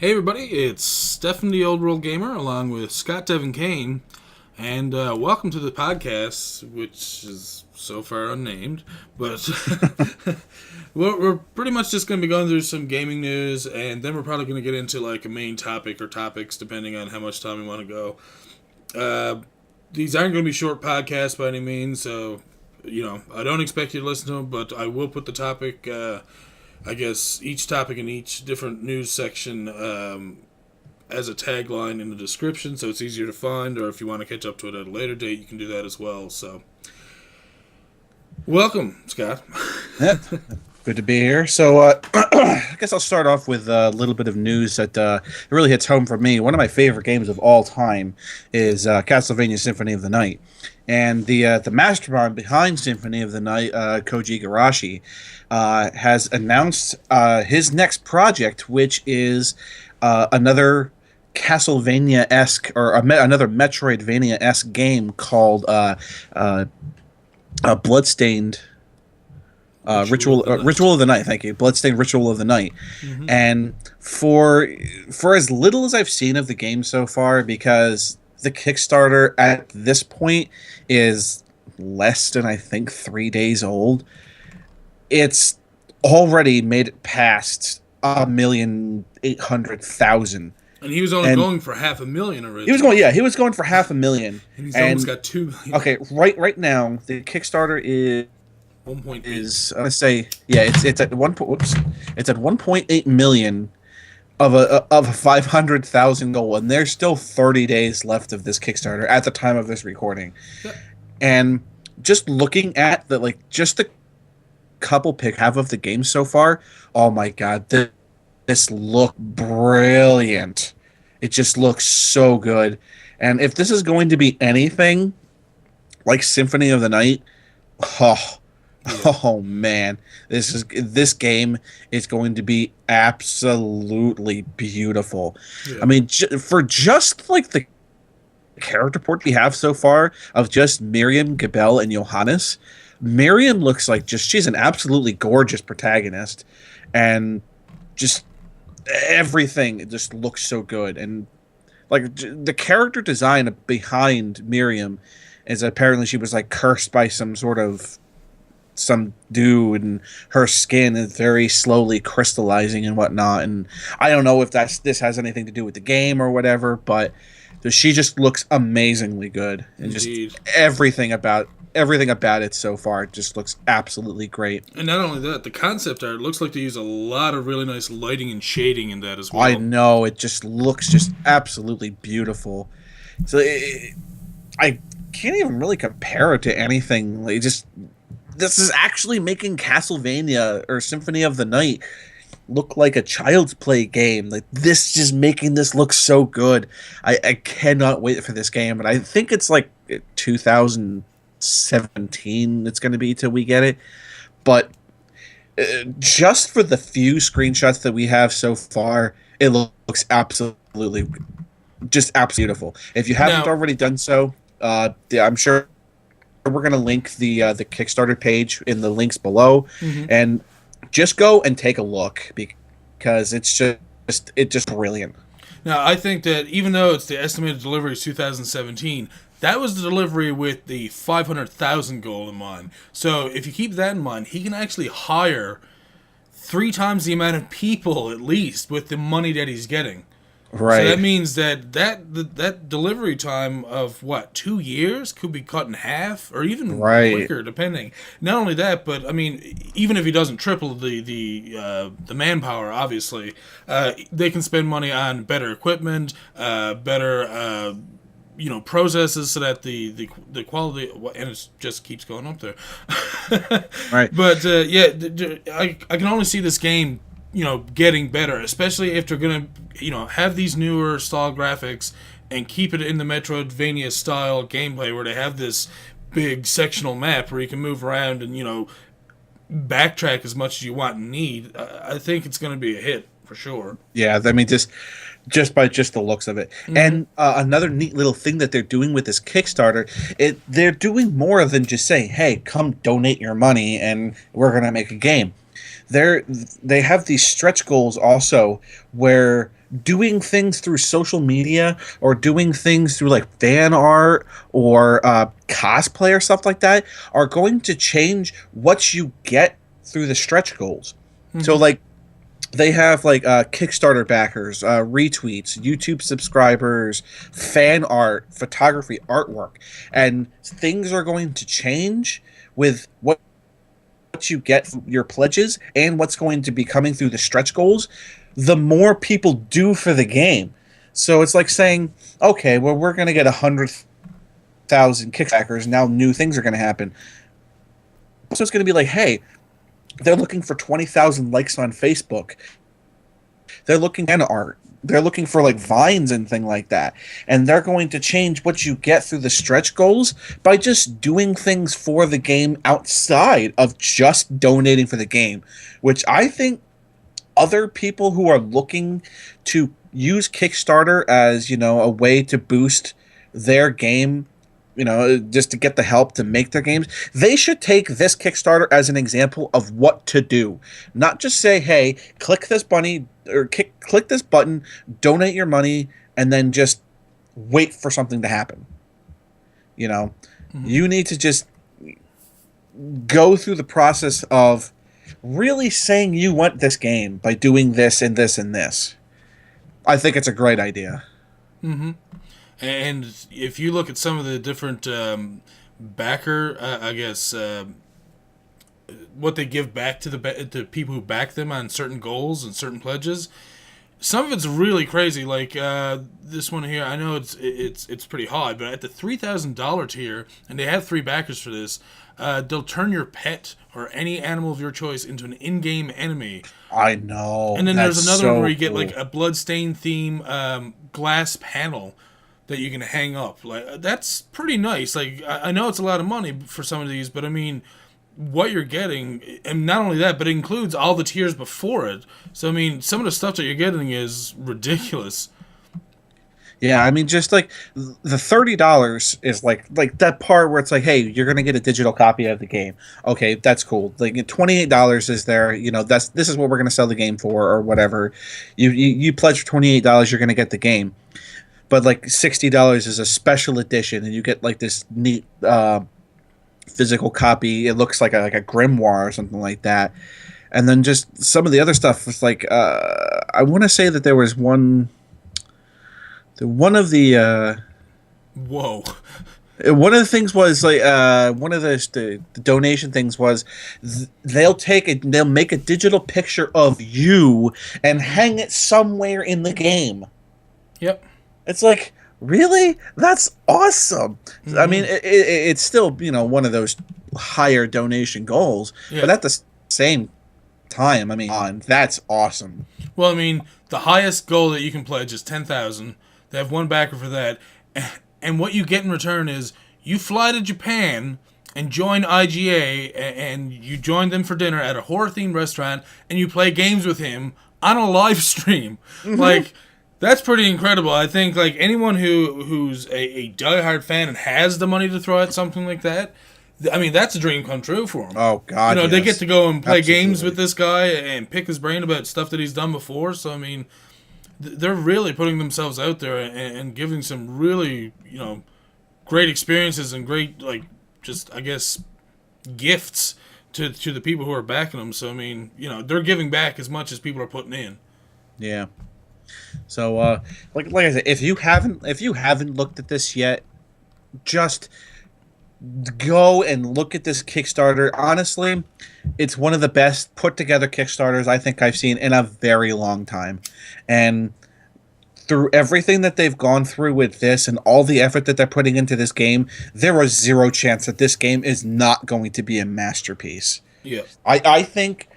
Hey everybody, it's Stefan the Old World Gamer along with Scott Devin Kane, and welcome to the podcast, which is so far unnamed, but we're pretty much just going to be going through some gaming news, and then we're probably going to get into like a main topic or topics depending on how much time we want to go. These aren't going to be short podcasts by any means, so I don't expect you to listen to them, but I will put the topic, I guess, each topic in each different news section as a tagline in the description, so it's easier to find, or if you want to catch up to it at a later date, you can do that as well. So, welcome, Scott. Yeah, good to be here. So, I guess I'll start off with a little bit of news that really hits home for me. One of my favorite games of all time is Castlevania Symphony of the Night. And the mastermind behind Symphony of the Night, Koji Igarashi, has announced his next project, which is another Castlevania-esque or another Metroidvania-esque game called Bloodstained Ritual of the Night. Thank you, Bloodstained Ritual of the Night. Mm-hmm. And for as little as I've seen of the game so far, because the Kickstarter at this point is less than, I think, 3 days old, it's already made it past 1,800,000. And he was only going for 500,000 originally. He was going for 500,000. And he's almost got 2 million. Okay, right now the Kickstarter is 1.8. I'm gonna say it's at 1.8 million of a 500,000 goal, and there's still 30 days left of this Kickstarter at the time of this recording. Yep. And just looking at the couple half of the game so far, oh my god, this look brilliant. It just looks so good. And if this is going to be anything like Symphony of the Night, oh man, this game is going to be absolutely beautiful. Yeah. I mean, for just like the character port we have so far of just Miriam, Gabelle, and Johannes, Miriam looks like she's an absolutely gorgeous protagonist, and just everything just looks so good. And like the character design behind Miriam is apparently she was like cursed by some dude, and her skin is very slowly crystallizing and whatnot. And I don't know if this has anything to do with the game or whatever, but she just looks amazingly good. And Indeed. Just everything about it so far just looks absolutely great. And not only that, the concept art looks like they use a lot of really nice lighting and shading in that as well. I know, it just looks just absolutely beautiful. So I can't even really compare it to anything. Like, this is actually making Castlevania or Symphony of the Night look like a child's play game. Like, this just making this look so good. I cannot wait for this game, and I think it's like 2017 it's going to be till we get it. But just for the few screenshots that we have so far, it looks absolutely beautiful. If you haven't already done so, I'm sure we're going to link the Kickstarter page in the links below, and just go and take a look because it's just brilliant. Now, I think that even though it's the estimated delivery is 2017, that was the delivery with the 500,000 goal in mind. So if you keep that in mind, he can actually hire 3 times the amount of people at least with the money that he's getting. Right. So that means that delivery time of 2 years could be cut in half or even quicker, depending. Not only that, but I mean, even if he doesn't triple the manpower, obviously, they can spend money on better equipment, better processes, so that the quality, and it just keeps going up there. Right. But I can only see this game getting better, especially if they're going to, have these newer style graphics and keep it in the Metroidvania style gameplay where they have this big sectional map where you can move around and, backtrack as much as you want and need. I think it's going to be a hit for sure. Yeah, I mean, just by the looks of it. Mm-hmm. And another neat little thing that they're doing with this Kickstarter, they're doing more than just saying, hey, come donate your money and we're going to make a game. They have these stretch goals also where doing things through social media or doing things through like fan art or cosplay or stuff like that are going to change what you get through the stretch goals. So like they have like Kickstarter backers, retweets, YouTube subscribers, fan art, photography, artwork, and things are going to change with what you get from your pledges and what's going to be coming through the stretch goals. The more people do for the game, so it's like saying, okay, well, we're going to get 100,000 kickbackers. Now new things are going to happen. So it's going to be like, hey, they're looking for 20,000 likes on Facebook. They're looking at art. They're looking for like vines and thing like that. And they're going to change what you get through the stretch goals by just doing things for the game outside of just donating for the game, which I think other people who are looking to use Kickstarter as, you know, a way to boost their game, you know, just to get the help to make their games, they should take this Kickstarter as an example of what to do. Not just say, hey, click this button or click this button, donate your money, and then just wait for something to happen. You know, you need to just go through the process of really saying you want this game by doing this and this and this. I think it's a great idea. And if you look at some of the different backer, what they give back to to people who back them on certain goals and certain pledges, some of it's really crazy. Like this one here, I know it's pretty high, but at the $3,000 tier, and they have 3 backers for this, they'll turn your pet or any animal of your choice into an in-game enemy. I know. And then there's another one where you get like a Bloodstained theme glass panel that you can hang up. Like, that's pretty nice. Like, I know it's a lot of money for some of these, but I mean, what you're getting, and not only that, but it includes all the tiers before it. So I mean, some of the stuff that you're getting is ridiculous. Yeah, I mean, just like the $30 is like that part where it's like, hey, you're gonna get a digital copy of the game. Okay, that's cool. Like $28 is there. You know, this is what we're gonna sell the game for, or whatever. You pledge for $28, you're gonna get the game. But like $60 is a special edition, and you get like this neat physical copy. It looks like a grimoire or something like that. And then just some of the other stuff was like, I want to say that there was one of the whoa. One of the things was like one of the donation things was they'll make a digital picture of you and hang it somewhere in the game. Yep. It's like, really? That's awesome. I mean, it's still, you know, one of those higher donation goals, but at the same time, I mean, that's awesome. Well, I mean, the highest goal that you can pledge is 10,000. They have one backer for that, and what you get in return is you fly to Japan and join IGA, and you join them for dinner at a horror-themed restaurant, and you play games with him on a live stream. Like, that's pretty incredible. I think like anyone who's a diehard fan and has the money to throw at something like that, I mean, that's a dream come true for them. Oh God! You know, they get to go and play games with this guy and pick his brain about stuff that he's done before. So I mean, they're really putting themselves out there and giving some really, you know, great experiences and great, like, just, I guess, gifts to the people who are backing them. So I mean, you know, they're giving back as much as people are putting in. Yeah. So, like I said, if you haven't looked at this yet, just go and look at this Kickstarter. Honestly, it's one of the best put together Kickstarters I think I've seen in a very long time. And through everything that they've gone through with this and all the effort that they're putting into this game, there was zero chance that this game is not going to be a masterpiece. Yeah. I think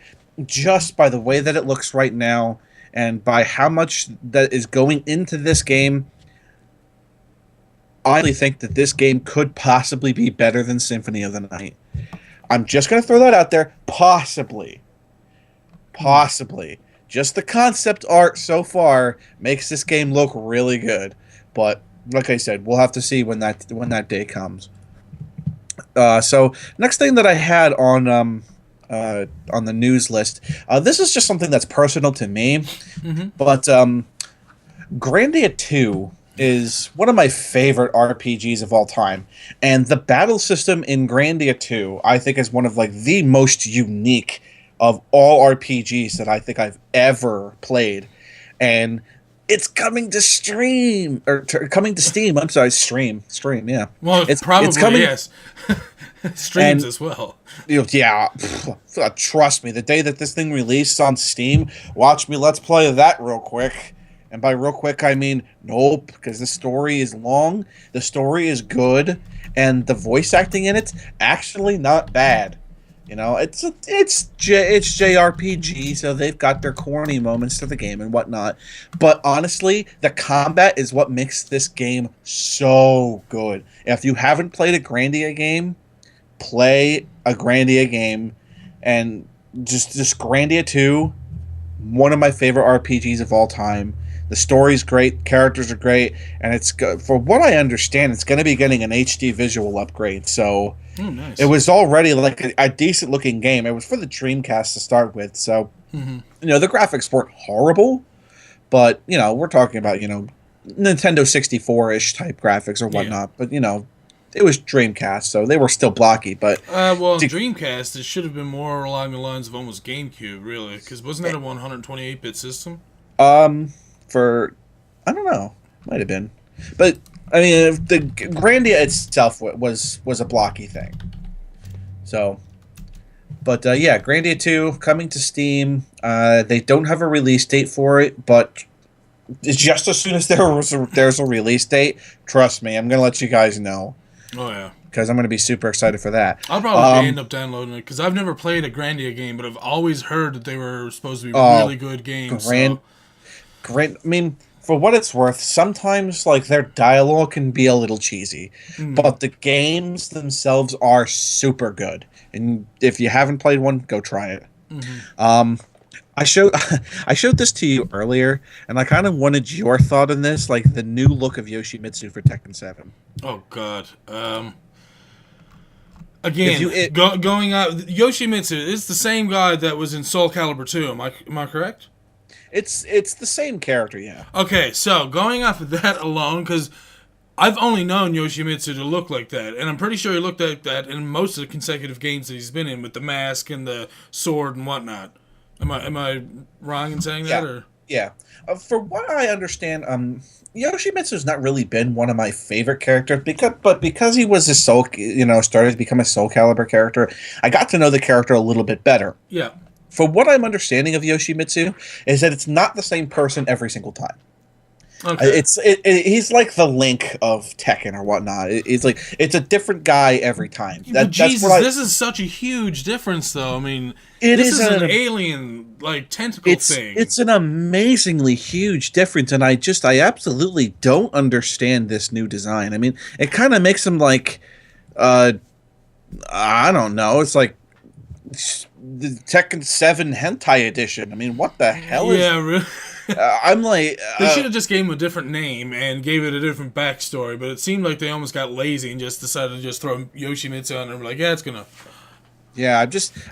just by the way that it looks right now, and by how much that is going into this game, I really think that this game could possibly be better than Symphony of the Night. I'm just going to throw that out there. Possibly. Just the concept art so far makes this game look really good. But like I said, we'll have to see when that day comes. So next thing that I had on the news list, this is just something that's personal to me, but Grandia 2 is one of my favorite RPGs of all time. And the battle system in Grandia 2, I think, is one of like the most unique of all RPGs that I think I've ever played. And it's coming to stream coming to Steam. I'm sorry, stream, yeah. Well, It's probably it's coming. yes. Streams as well. Yeah, trust me. The day that this thing released on Steam, watch me let's play that real quick. And by real quick, I mean nope, because the story is long, the story is good, and the voice acting in it's actually not bad. You know, it's JRPG, so they've got their corny moments to the game and whatnot. But honestly, the combat is what makes this game so good. If you haven't played a Grandia game, play a Grandia game, and just Grandia 2, one of my favorite RPGs of all time. The story's great, characters are great, and it's for what I understand, it's going to be getting an HD visual upgrade. So nice. It was already like a decent looking game. It was for the Dreamcast to start with, so you know the graphics weren't horrible, but you know we're talking about Nintendo 64-ish type graphics or whatnot. But you know it was Dreamcast, so they were still blocky. But Dreamcast, it should have been more along the lines of almost GameCube, really, because wasn't that a 128-bit system? I don't know, might have been, but I mean the Grandia itself was a blocky thing. So, but yeah, Grandia 2 coming to Steam. They don't have a release date for it, but just as soon as there's a release date, trust me, I'm gonna let you guys know. Oh yeah, because I'm gonna be super excited for that. I'll probably end up downloading it because I've never played a Grandia game, but I've always heard that they were supposed to be really good games. I mean, for what it's worth, sometimes like their dialogue can be a little cheesy, but the games themselves are super good. And if you haven't played one, go try it. I showed this to you earlier, and I kind of wanted your thought on this, like the new look of Yoshimitsu for Tekken 7. Oh God. Again, going out, Yoshimitsu is the same guy that was in Soul Calibur 2. Am I correct? It's the same character, yeah. Okay, so going off of that alone, because I've only known Yoshimitsu to look like that, and I'm pretty sure he looked like that in most of the consecutive games that he's been in, with the mask and the sword and whatnot. Am I wrong in saying that? Or? Yeah. For what I understand, Yoshimitsu's not really been one of my favorite characters, because he was started to become a Soul Calibur character, I got to know the character a little bit better. Yeah. For what I'm understanding of Yoshimitsu is that it's not the same person every single time. Okay. He's like the Link of Tekken or whatnot. It's a different guy every time. This is such a huge difference, though. I mean, this is an alien tentacle thing. It's an amazingly huge difference, and I absolutely don't understand this new design. I mean, it kind of makes him like, I don't know. It's like the Tekken 7 Hentai Edition. I mean, what the hell is... Yeah, really? I'm like... they should have just gave him a different name and gave it a different backstory, but it seemed like they almost got lazy and just decided to just throw Yoshimitsu on there and be like, yeah, it's gonna... Yeah,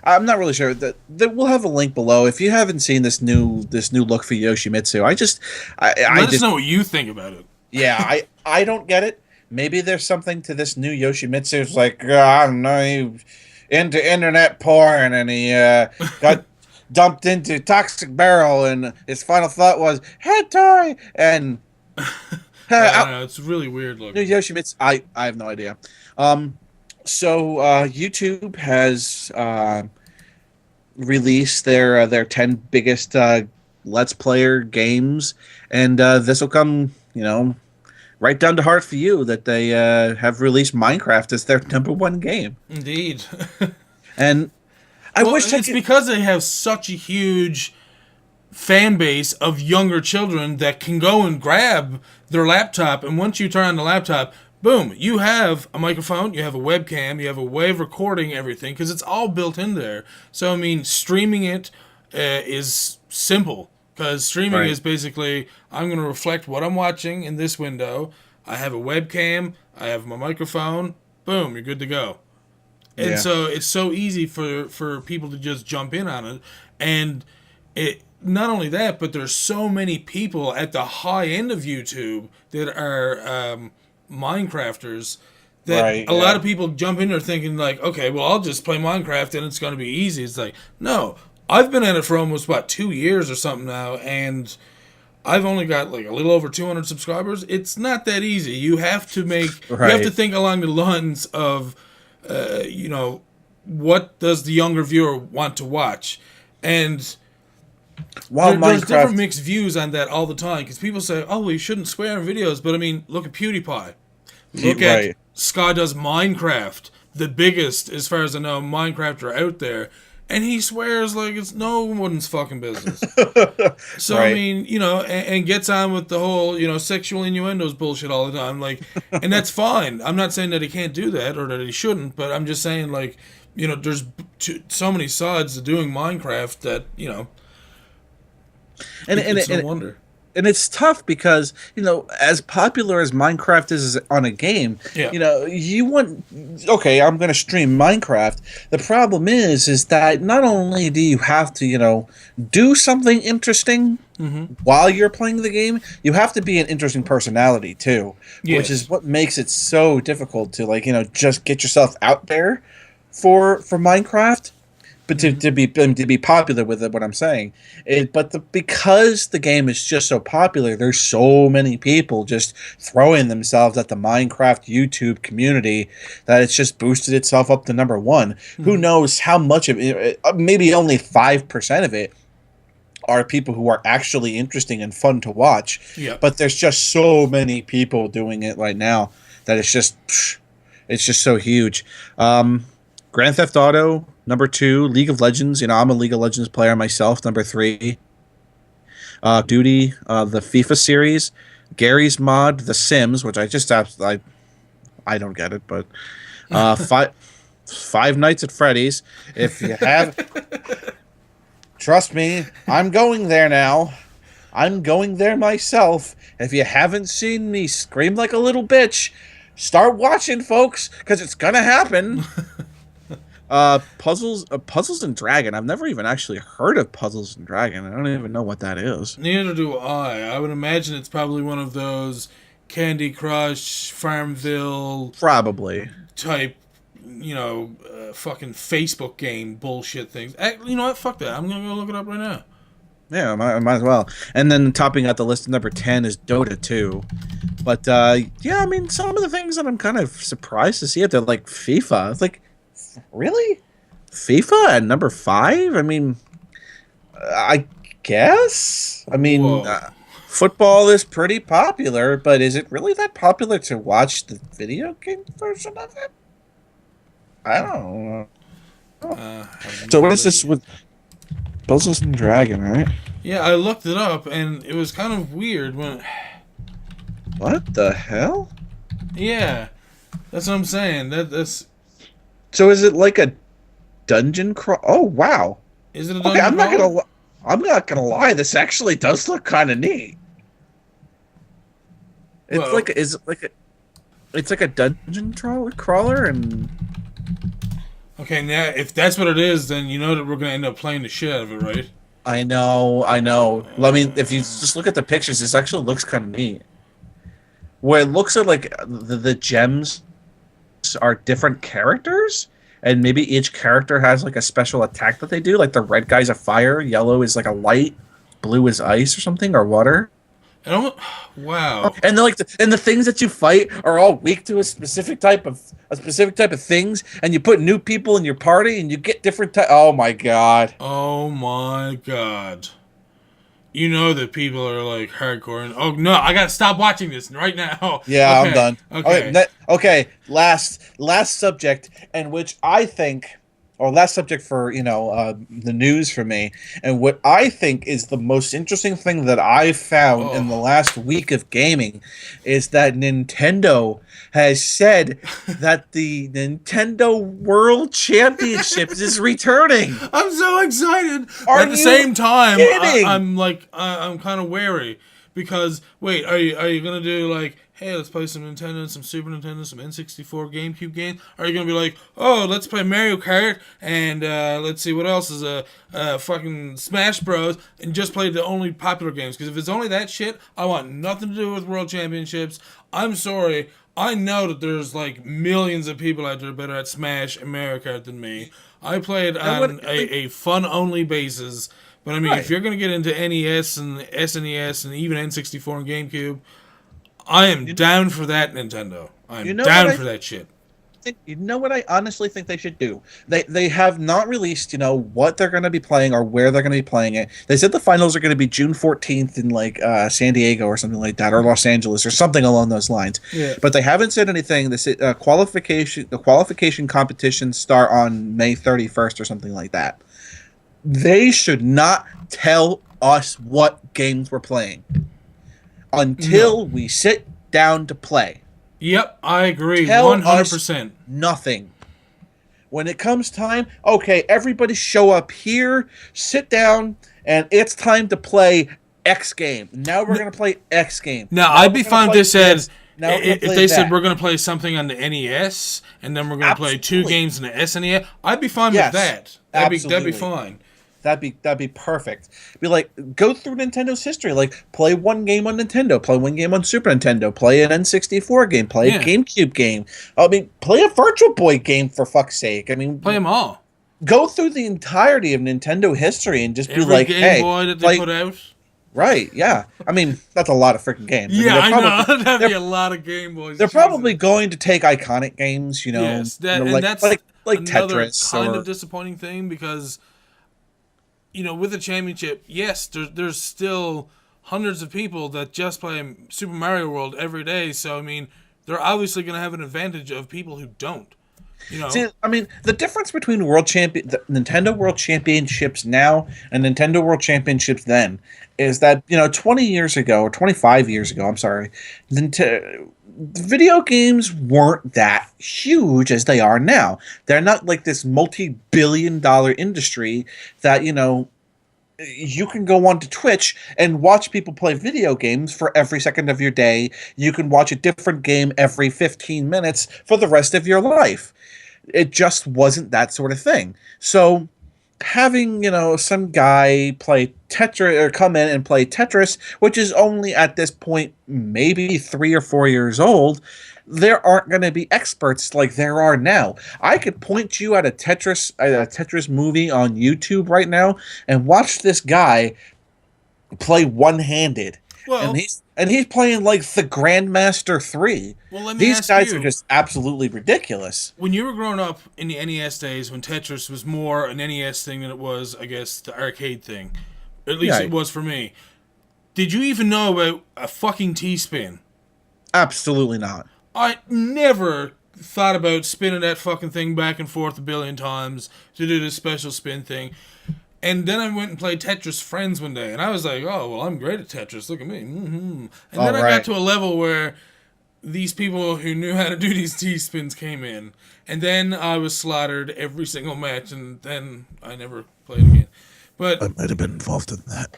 I'm not really sure. That we'll have a link below. If you haven't seen this new look for Yoshimitsu, let us know what you think about it. Yeah, I don't get it. Maybe there's something to this new Yoshimitsu. It's like, I don't know, into internet porn, and he got dumped into Toxic Barrel, and his final thought was hentai, and I don't know, it's really weird looking. Yoshimitsu, I have no idea. So YouTube has released their 10 biggest Let's Player games, and this will come, right down to heart for you that they have released Minecraft as their #1 game. Indeed. And I wish it's because they have such a huge fan base of younger children that can go and grab their laptop, and once you turn on the laptop, boom, you have a microphone, you have a webcam, you have a way of recording everything, because it's all built in there. So, I mean, streaming it is simple, because streaming is basically, I'm going to reflect what I'm watching in this window, I have a webcam, I have my microphone, boom, you're good to go. And so it's so easy for people to just jump in on it. And not only that, but there's so many people at the high end of YouTube that are Minecrafters that a lot of people jump in there thinking like, okay, well, I'll just play Minecraft and it's going to be easy. It's like, no, I've been at it for almost, 2 years or something now, and I've only got like a little over 200 subscribers. It's not that easy. You have to make, you have to think along the lines of, what does the younger viewer want to watch? And there's different mixed views on that all the time, because people say, oh, well, you shouldn't swear in videos, but I mean, look at PewDiePie. Look at Scott does Minecraft, the biggest, as far as I know, Minecrafter out there, and he swears like it's no one's fucking business. So, I mean, and gets on with the whole, sexual innuendos bullshit all the time, like, and that's fine. I'm not saying that he can't do that or that he shouldn't, but I'm just saying, like, there's so many sides to doing Minecraft that, it's no wonder. And it's tough because, as popular as Minecraft is on a game, you want, okay, I'm going to stream Minecraft. The problem is that not only do you have to, do something interesting while you're playing the game, you have to be an interesting personality too, which is what makes it so difficult to, like, just get yourself out there for Minecraft. But to be popular with it, what I'm saying, because the game is just so popular, there's so many people just throwing themselves at the Minecraft YouTube community that it's just boosted itself up to number one. Who knows how much of it? Maybe only 5% of it are people who are actually interesting and fun to watch. Yeah. But there's just so many people doing it right now that it's just so huge. Grand Theft Auto, number 2. League of Legends, I'm a League of Legends player myself, number 3. Duty, the FIFA series. Gary's Mod, The Sims, which I don't get it, but Five Nights at Freddy's. If you have, trust me, I'm going there now. I'm going there myself. If you haven't seen me scream like a little bitch, start watching, folks, because it's gonna happen. Puzzles and Dragon. I've never even actually heard of Puzzles and Dragon. I don't even know what that is. Neither do I. I would imagine it's probably one of those Candy Crush, Farmville... Probably. ...type, fucking Facebook game bullshit things. You know what? Fuck that. I'm going to go look it up right now. Yeah, I might as well. And then topping out the list, number 10 is Dota 2. But, I mean, some of the things that I'm kind of surprised to see, they're like FIFA. It's like... Really? FIFA at number 5? I mean, I guess? I mean, football is pretty popular, but is it really that popular to watch the video game version of it? I don't know. So what is this with Puzzles and Dragon, right? Yeah, I looked it up, and it was kind of weird when... What the hell? Yeah, that's what I'm saying. That's... So is it like a dungeon crawl? Oh wow! Is it a dungeon crawl? I'm not gonna lie. This actually does look kind of neat. It's like a dungeon crawler and. Okay, now if that's what it is, then you know that we're gonna end up playing the shit out of it, right? I know. I mean, if you just look at the pictures, this actually looks kind of neat. Where it looks like the gems are different characters, and maybe each character has like a special attack that they do. Like the red guy's a fire, yellow is like a light, blue is ice or something, or water. Wow! And then the things that you fight are all weak to a specific type of things, and you put new people in your party, and you get different. Oh my god! Oh my god! You know that people are like hardcore and, oh no, I gotta stop watching this right now. Yeah, okay. I'm done. Okay. Okay. Last subject, and which I think, or last subject for the news for me, and what I think is the most interesting thing that I found in the last week of gaming, is that Nintendo has said that the Nintendo World Championships is returning. I'm so excited. At the same time, I'm kind of wary Because wait, are you gonna do like, hey, let's play some Nintendo, some Super Nintendo, some N64, GameCube game? Are you gonna be like, oh, let's play Mario Kart and let's see what else is fucking Smash Bros. And just play the only popular games? Because if it's only that shit, I want nothing to do with World Championships. I'm sorry. I know that there's like millions of people out there better at Smash and Mario Kart than me. I play it on a fun-only basis. But I mean, if you're going to get into NES and SNES and even N64 and GameCube, I am down for that, Nintendo. I'm down for that shit. You know what I honestly think they should do? They have not released, what they're going to be playing or where they're going to be playing it. They said the finals are going to be June 14th in like San Diego or something like that, or Los Angeles or something along those lines. Yeah. But they haven't said anything. They said the qualification competitions start on May 31st or something like that. They should not tell us what games we're playing until we sit down to play. Yep, I agree. 100%. Nothing. When it comes time, okay, everybody show up here, sit down, and it's time to play X game. Now we're going to play X game. Now, I'd be fine if they said, if they said we're going to play something on the NES, and then we're going to play 2 games in the SNES, I'd be fine with that. That'd be fine. That'd be perfect. Be like, go through Nintendo's history. Like, play 1 game on Nintendo, play 1 game on Super Nintendo, play an N64 game, play a GameCube game. I mean, play a Virtual Boy game for fuck's sake. I mean, play them all. Go through the entirety of Nintendo history and just be like, Game hey, Boy that they put out. Right, yeah. I mean, that's a lot of freaking games. Yeah, I know. That'd be a lot of Game Boys. They're probably going to take iconic games, Yes, like Tetris. Kind of disappointing thing because, with the championship, yes, there's still hundreds of people that just play Super Mario World every day. So, I mean, they're obviously going to have an advantage of people who don't. See, I mean, the difference between the Nintendo World Championships now and Nintendo World Championships then is that, 20 years ago, or 25 years ago, I'm sorry, video games weren't that huge as they are now. They're not like this multi-billion-dollar industry that, you can go onto Twitch and watch people play video games for every second of your day. You can watch a different game every 15 minutes for the rest of your life. It just wasn't that sort of thing. So having, some guy play Tetris or come in and play Tetris, which is only at this point maybe 3 or 4 years old, there aren't going to be experts like there are now. I could point you at a Tetris movie on YouTube right now and watch this guy play one-handed. Well, and he's playing like the Grandmaster 3. Well, let me These ask guys you, are just absolutely ridiculous. When you were growing up in the NES days, when Tetris was more an NES thing than it was, I guess, the arcade thing. At least it was for me. Did you even know about a fucking T-spin? Absolutely not. I never thought about spinning that fucking thing back and forth a billion times to do this special spin thing. And then I went and played Tetris Friends one day, and I was like, oh, well, I'm great at Tetris. Look at me. Mm-hmm. And then I got to a level where these people who knew how to do these T-spins came in. And then I was slaughtered every single match, and then I never played again. But I might have been involved in that.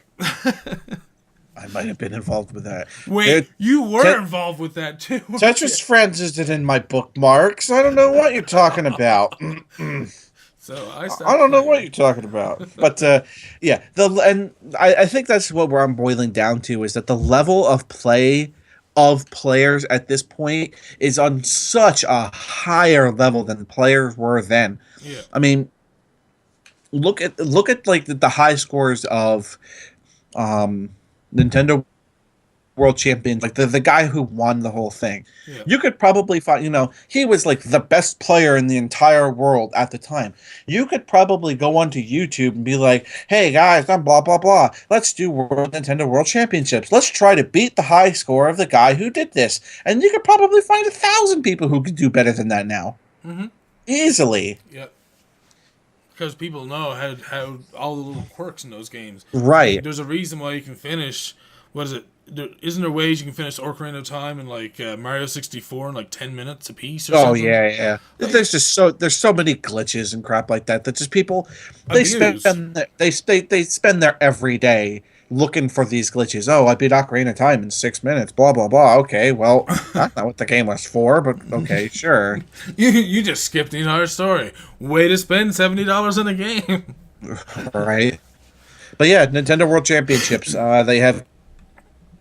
I might have been involved with that. Wait, you were involved with that too. Tetris Friends isn't in my bookmarks. I don't know what you're talking about. So I don't know what you're talking about. But I think that's what I'm boiling down to, is that the level of play of players at this point is on such a higher level than the players were then. Yeah. I mean, look at like the high scores of Nintendo World Champions, like the guy who won the whole thing. Yeah. You could probably find, he was like the best player in the entire world at the time. You could probably go onto YouTube and be like, hey guys, I'm blah, blah, blah. Let's do Nintendo World Championships. Let's try to beat the high score of the guy who did this. And you could probably find 1,000 people who could do better than that now. Mm-hmm. Easily. Yep. Because people know how all the little quirks in those games. Right. There's a reason why you can finish, what is it? Isn't there ways you can finish Ocarina of Time in like Mario 64 in like 10 minutes a piece or something? Oh yeah. Like, there's so many glitches and crap like that just people they spend their every day looking for these glitches. Oh, I beat Ocarina of Time in 6 minutes. Blah blah blah. Okay, well, that's not what the game was for, but okay, sure. You just skipped the entire story. Way to spend $70 in a game. Right. But yeah, Nintendo World Championships. They have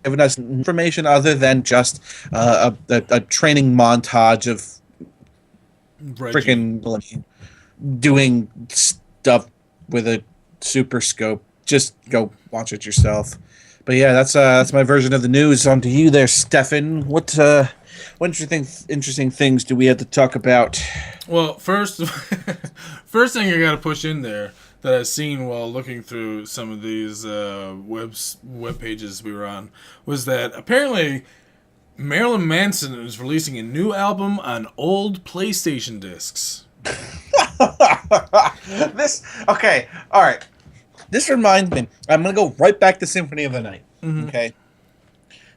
given us information other than just a training montage of freaking doing stuff with a super scope. Just go watch it yourself. But yeah, that's my version of the news. On to you there, Stefan. What interesting things do we have to talk about? Well, first thing I got to push in there that I've seen while looking through some of these web pages we were on was that apparently Marilyn Manson is releasing a new album on old PlayStation discs. Okay, all right. This reminds me. I'm gonna go right back to Symphony of the Night. Mm-hmm. Okay.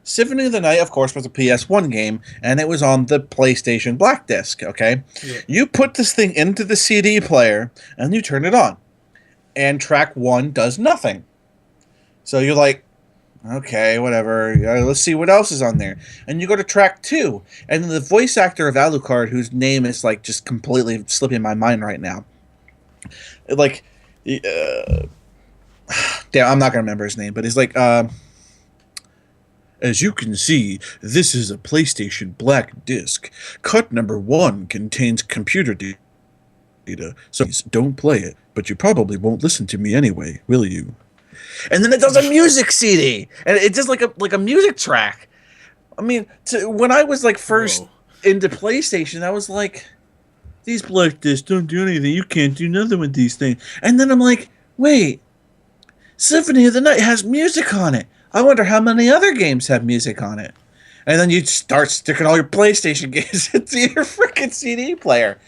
Symphony of the Night, of course, was a PS1 game, and it was on the PlayStation Black Disc. Okay. Yeah. You put this thing into the CD player, and you turn it on, and track 1 does nothing. So you're like, okay, whatever. Let's see what else is on there. And you go to track 2, and the voice actor of Alucard, whose name is like just completely slipping my mind right now, like, damn, I'm not gonna remember his name, but he's like, as you can see, this is a PlayStation Black Disc. Cut number 1 contains computer data, so don't play it. But you probably won't listen to me anyway, will you? And then it does a music CD, and it does like a music track. I mean, when I was like first into PlayStation, I was like, these Black Discs don't do anything. You can't do nothing with these things. And then I'm like, wait, Symphony of the Night has music on it. I wonder how many other games have music on it. And then you start sticking all your PlayStation games into your freaking CD player.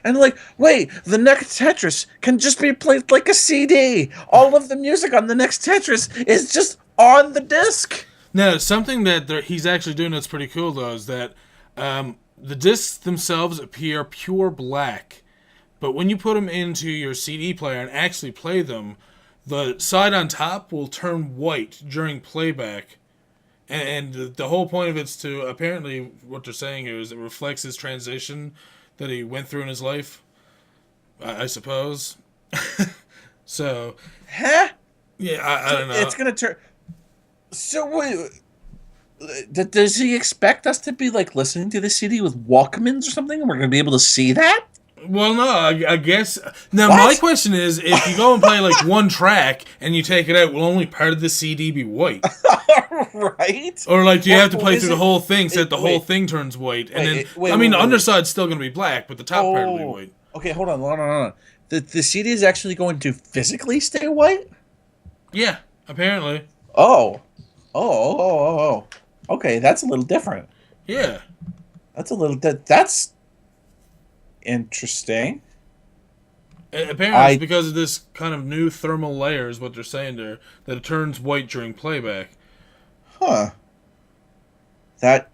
And like, wait, the next Tetris can just be played like a CD. All of the music on the next Tetris is just on the disc. Now, something that he's actually doing that's pretty cool, though, is that the discs themselves appear pure black. But when you put them into your CD player and actually play them, the side on top will turn white during playback. And the whole point of it's to, apparently, what they're saying here is it reflects his transition that he went through in his life, I suppose. So, huh? Yeah, I don't know. It's gonna turn. So wait, does he expect us to be like listening to the CD with Walkmans or something, and we're gonna be able to see that? Well, no, I guess. Now, what? My question is, if you go and play like one track and you take it out, will only part of the CD be white? Right? Or like, do you have to play through the whole thing so that the whole thing turns white? And then, the underside's still going to be black, but the top part will be white. Okay, hold on. The CD is actually going to physically stay white? Yeah, apparently. Oh. Okay, that's a little different. Yeah. That's interesting. Apparently, it's because of this kind of new thermal layer, is what they're saying there, that it turns white during playback. Huh. That.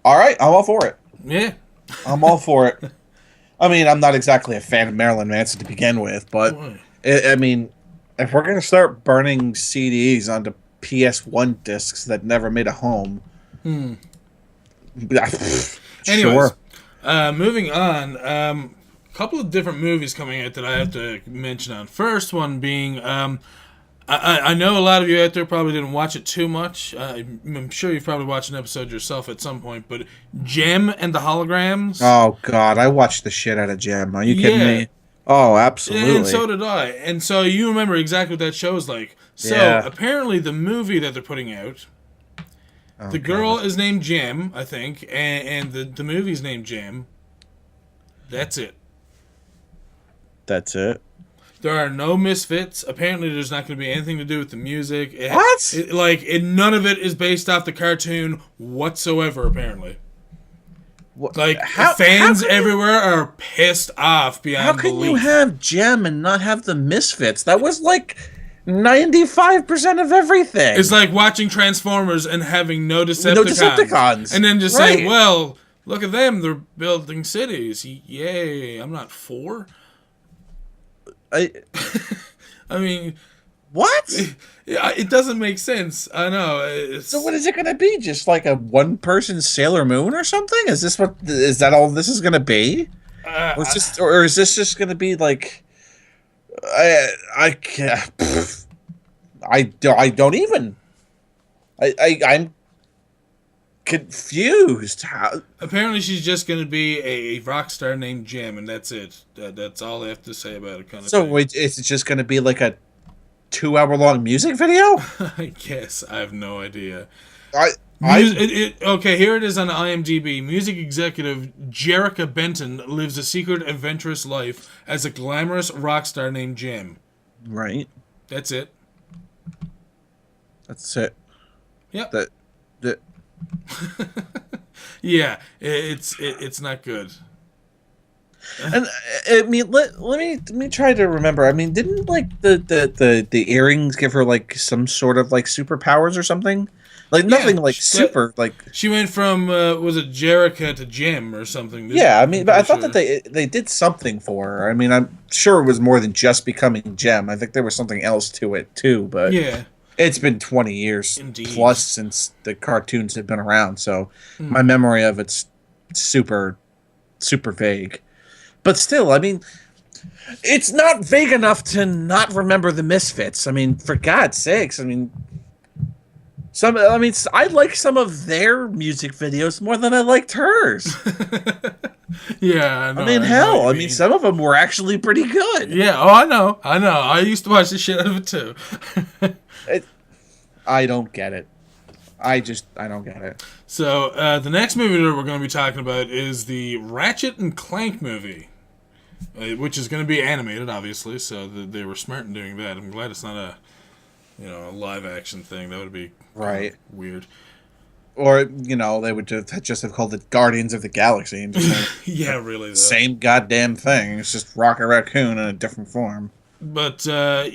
All right, I'm all for it. Yeah. I'm all for it. I mean, I'm not exactly a fan of Marilyn Manson to begin with, but I mean, if we're gonna start burning CDs onto PS1 discs that never made a home, Anyways, moving on. A couple of different movies coming out that I have to mention on. First one being, I know a lot of you out there probably didn't watch it too much. I'm sure you've probably watched an episode yourself at some point, but Jem and the Holograms. Oh, God, I watched the shit out of Jem. Are you kidding me? Oh, absolutely. And so did I. And so you remember exactly what that show is like. So apparently the movie that they're putting out, the girl is named Jem, I think, and the movie's named Jem. That's it. That's it? There are no misfits. Apparently there's not going to be anything to do with the music. What? None of it is based off the cartoon whatsoever, apparently. What? Fans everywhere are pissed off beyond belief. How can you have Jem and not have the misfits? That was like 95% of everything. It's like watching Transformers and having no Decepticons. And then just saying, well, look at them. They're building cities. Yay. I'm not for. I mean, What? Yeah, it doesn't make sense. I know. So what is it going to be? Just like a one-person Sailor Moon or something? Is that all this is going to be? Or is this just going to be like I can't, I'm confused. How? Apparently, she's just going to be a rock star named Jem, and that's it. That's all I have to say about it. Kind of. So wait, it's just going to be like a 2-hour-long music video? I guess I have no idea. Okay, here it is on IMDb. Music executive Jerrica Benton lives a secret, adventurous life as a glamorous rock star named Jem. Right. That's it. That's it. Yep. That. Yeah, it's not good. And I mean, let me try to remember. I mean, didn't like the earrings give her like some sort of like superpowers or something? Like nothing like super like. She went from was it Jerrica to Jem or something? Yeah, I mean, but I thought that they did something for her. I mean, I'm sure it was more than just becoming Jem. I think there was something else to it too. But yeah, it's been 20 years Indeed. plus since the cartoons have been around, so my memory of it's super vague. But still, I mean, it's not vague enough to not remember the Misfits. I mean, for God's sakes, I mean, I like some of their music videos more than I liked hers. Yeah, I mean, hell, I mean, some of them were actually pretty good. Yeah, I know. I used to watch the shit out of it too. I don't get it. I don't get it. So, the next movie that we're going to be talking about is the Ratchet and Clank movie, which is going to be animated, obviously, so they were smart in doing that. I'm glad it's not a live action thing. That would be right weird. Or, they would just have called it Guardians of the Galaxy. And just yeah, really. Though. Same goddamn thing. It's just Rocket Raccoon in a different form. But, they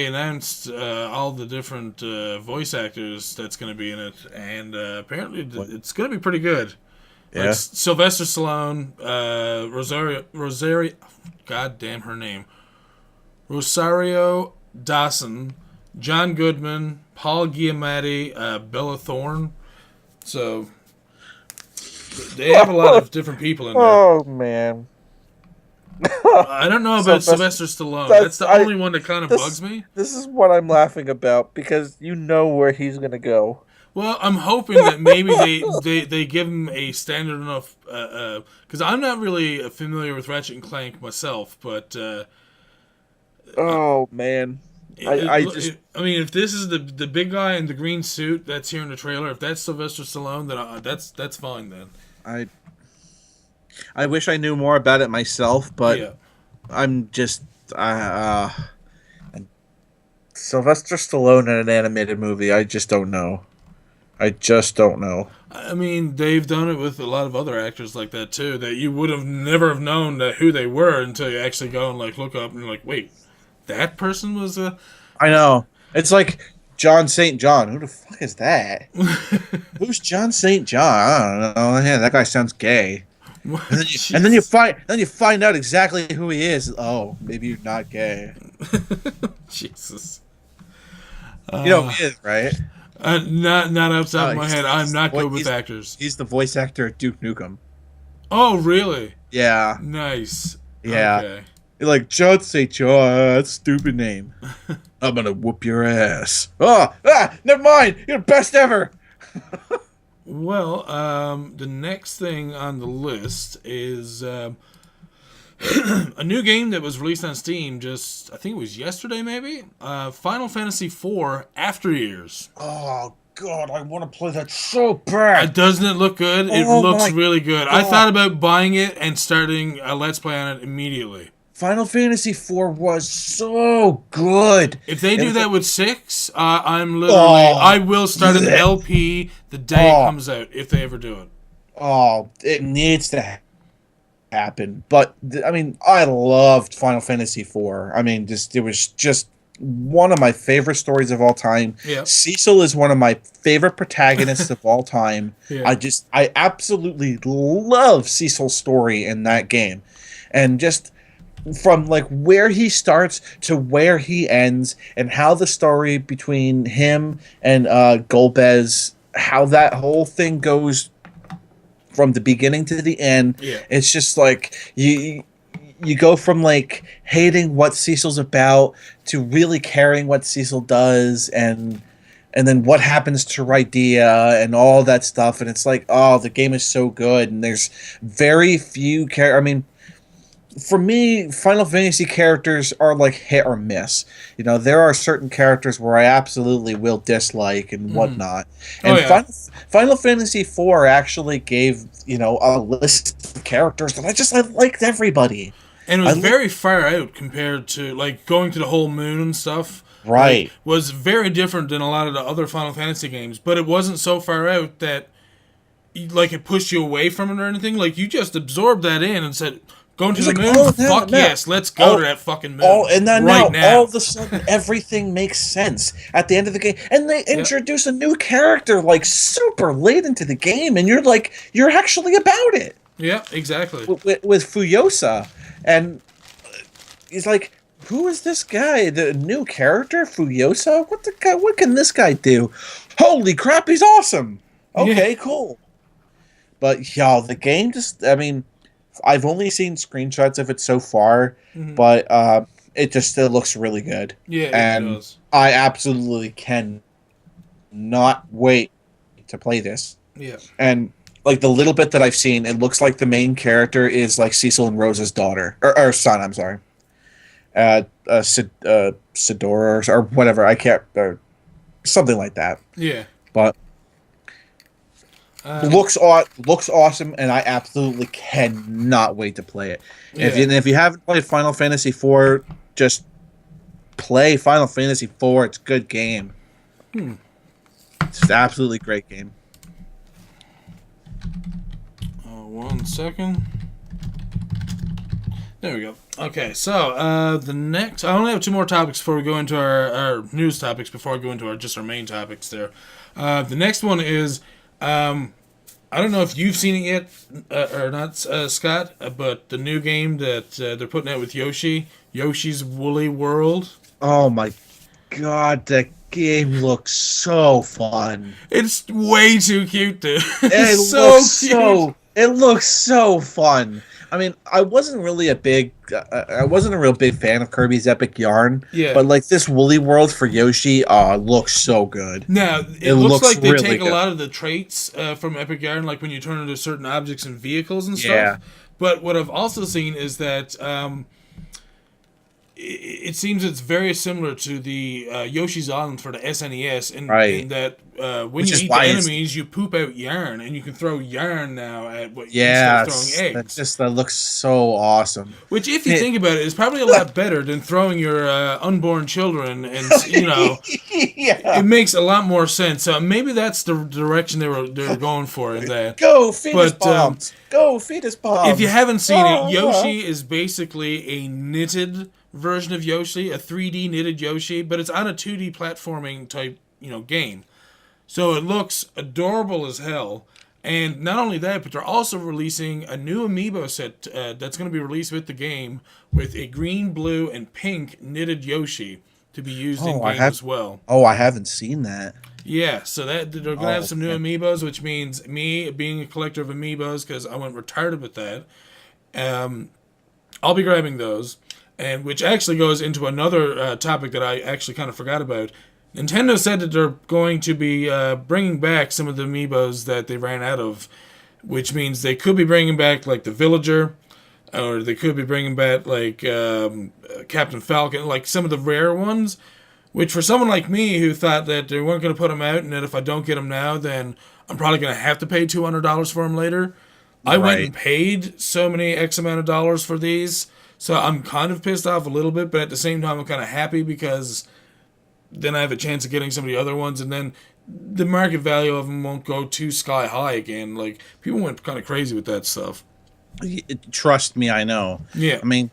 announced all the different voice actors that's going to be in it, and apparently it's going to be pretty good. Yeah. Like Sylvester Stallone, Rosario, god damn her name, Rosario Dawson, John Goodman, Paul Giamatti, Bella Thorne. So they have a lot of different people in there. Oh man. I don't know about Sylvester Stallone. That's the only one that kind of bugs me. This is what I'm laughing about because you know where he's gonna go. Well, I'm hoping that maybe they give him a standard enough because I'm not really familiar with Ratchet and Clank myself, but oh man. I mean, if this is the big guy in the green suit that's here in the trailer, if that's Sylvester Stallone, then that's fine then. I wish I knew more about it myself, but yeah. I'm just Sylvester Stallone in an animated movie. I just don't know. I mean, they've done it with a lot of other actors like that too. That you would have never have known who they were until you actually go and like look up and you're like, wait, that person was a. I know. It's like John St. John. Who the fuck is that? Who's John St. John? I don't know. Yeah, that guy sounds gay. And then you find out exactly who he is. Oh, maybe you're not gay. Jesus. You know who he is, right? Not outside of my head. I'm not good with actors. He's the voice actor of Duke Nukem. Oh, really? Yeah. Nice. Yeah. Okay. You're like, John St. John, that's a stupid name. I'm gonna whoop your ass. Never mind. You're the best ever. Well, the next thing on the list is a new game that was released on Steam just, I think it was yesterday maybe? Final Fantasy IV After Years. Oh, God, I want to play that so bad. Doesn't it look good? It looks really good. God. I thought about buying it and starting a Let's Play on it immediately. Final Fantasy IV was so good. If they do that with 6, I'm literally... I will start an LP the day it comes out, if they ever do it. Oh, it needs to happen. But, I mean, I loved Final Fantasy IV. I mean, it was just one of my favorite stories of all time. Yeah. Cecil is one of my favorite protagonists of all time. Yeah. I absolutely love Cecil's story in that game. And just... from like where he starts to where he ends, and how the story between him and Golbez, how that whole thing goes from the beginning to the end. Yeah. It's just like you go from like hating what Cecil's about to really caring what Cecil does, and then what happens to Rydia and all that stuff. And it's like, oh, the game is so good, and there's very few I mean, for me, Final Fantasy characters are like hit or miss. You know, there are certain characters where I absolutely will dislike and whatnot. And Final Fantasy IV actually gave, you know, a list of characters that I liked everybody. And it was very far out compared to, like, going to the whole moon and stuff. Right. Like, was very different than a lot of the other Final Fantasy games. But it wasn't so far out that, like, it pushed you away from it or anything. Like, you just absorbed that in and said, going to the moon? Fuck yes, let's go to that fucking moon. And then now, all of a sudden, everything makes sense at the end of the game. And they introduce a new character, like, super late into the game. And you're like, you're actually about it. Yeah, exactly. With Fuyosa. And he's like, who is this guy? The new character, Fuyosa? What can this guy do? Holy crap, he's awesome. Okay, cool. But y'all, the game just, I mean, I've only seen screenshots of it so far, but it just still looks really good. Yeah, and it does. I absolutely can not wait to play this. Yeah. And like the little bit that I've seen, it looks like the main character is like Cecil and Rose's daughter or son. I'm sorry, Sidora or whatever. I can't, or something like that. Yeah, but looks awesome, and I absolutely cannot wait to play it. Yeah. If you haven't played Final Fantasy IV, just play Final Fantasy IV. It's a good game. It's an absolutely great game. 1 second. There we go. Okay, so the next... I only have 2 more topics before we go into our news topics, before we go into our main topics there. The next one is... I don't know if you've seen it yet or not, Scott, but the new game that they're putting out with Yoshi, Yoshi's Woolly World. Oh my god, that game looks so fun. It's way too cute, dude. It looks so fun. I mean, I wasn't a real big fan of Kirby's Epic Yarn. Yeah. But like this Woolly World for Yoshi, looks so good. Now it looks like they take a lot of the traits from Epic Yarn, like when you turn into certain objects and vehicles and stuff. Yeah. But what I've also seen is that it seems it's very similar to the Yoshi's Island for the SNES, in that when you eat the enemies, you poop out yarn, and you can throw yarn now at what instead of throwing eggs. That looks so awesome. Which, if you think about it, is probably a lot better than throwing your unborn children, and it makes a lot more sense. So maybe that's the direction they were going for in that. Go fetus bombs! Go fetus bombs! If you haven't seen it, Yoshi is basically a knitted version of Yoshi, a 3D knitted Yoshi, but it's on a 2D platforming type, game. So it looks adorable as hell. And not only that, but they're also releasing a new amiibo set that's going to be released with the game with a green, blue, and pink knitted Yoshi to be used in game as well. Oh, I haven't seen that. Yeah, so that they're going to have some new amiibos, which means me being a collector of amiibos, because I went retarded with that, I'll be grabbing those. And which actually goes into another topic that I actually kind of forgot about. Nintendo said that they're going to be bringing back some of the amiibos that they ran out of, which means they could be bringing back like the Villager, or they could be bringing back like Captain Falcon, like some of the rare ones. Which for someone like me who thought that they weren't going to put them out, and that if I don't get them now, then I'm probably going to have to pay $200 for them later. I went and paid so many X amount of dollars for these. So I'm kind of pissed off a little bit, but at the same time I'm kind of happy because then I have a chance of getting some of the other ones, and then the market value of them won't go too sky high again. Like, people went kind of crazy with that stuff. Trust me, I know. Yeah. I mean,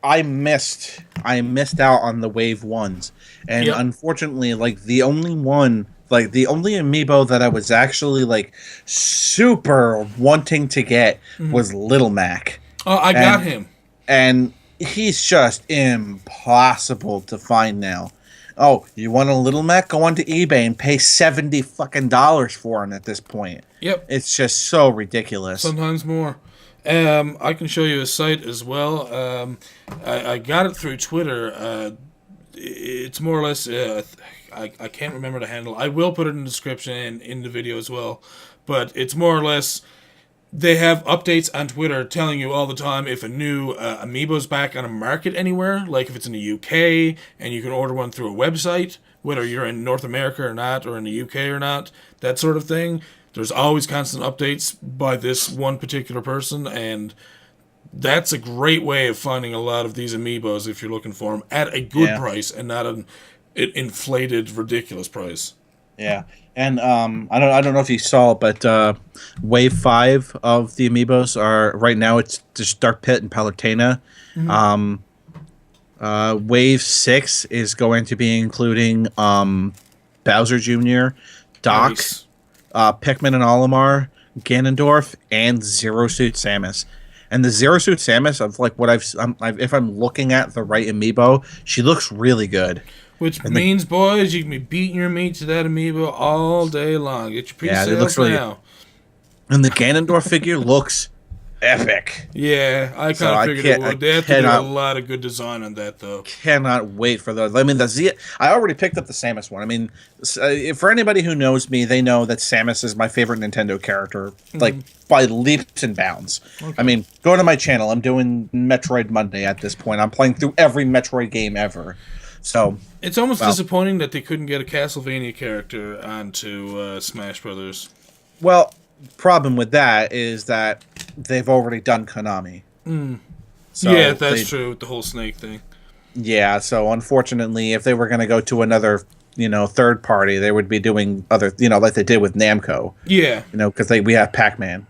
I missed out on the Wave 1s, and unfortunately, like the only amiibo that I was actually like super wanting to get was Little Mac. Oh, I got him. And he's just impossible to find now. Oh, you want a little mech? Go onto eBay and pay $70 fucking for him at this point. Yep. It's just so ridiculous. Sometimes more. I can show you a site as well. I got it through Twitter. It's more or less... I can't remember the handle. I will put it in the description and in the video as well. But it's more or less... They have updates on Twitter telling you all the time if a new amiibo's back on a market anywhere, like if it's in the UK and you can order one through a website, whether you're in North America or not, or in the UK or not, that sort of thing. There's always constant updates by this one particular person, and that's a great way of finding a lot of these amiibos if you're looking for them at a good price and not an inflated, ridiculous price. Yeah. And I don't know if you saw, but Wave 5 of the amiibos are right now. It's just Dark Pit and Palutena. Mm-hmm. Wave 6 is going to be including Bowser Jr., Doc, Nice. Pikmin and Olimar, Ganondorf, and Zero Suit Samus. And the Zero Suit Samus, of like what if I'm looking at the right amiibo, she looks really good. Which means, boys, you can be beating your meat to that amiibo all day long. Get your pre-sales now. And the Ganondorf figure looks epic. Yeah, I kind of figured it would. They have to do a lot of good design on that, though. Cannot wait for those. I mean, I already picked up the Samus one. I mean, for anybody who knows me, they know that Samus is my favorite Nintendo character, like by leaps and bounds. Okay. I mean, go to my channel. I'm doing Metroid Monday at this point. I'm playing through every Metroid game ever. So it's almost disappointing that they couldn't get a Castlevania character onto Smash Brothers. Well, problem with that is that they've already done Konami. So yeah, that's true with the whole Snake thing. Yeah, so unfortunately, if they were going to go to another, third party, they would be doing other, like they did with Namco. Yeah. Because we have Pac-Man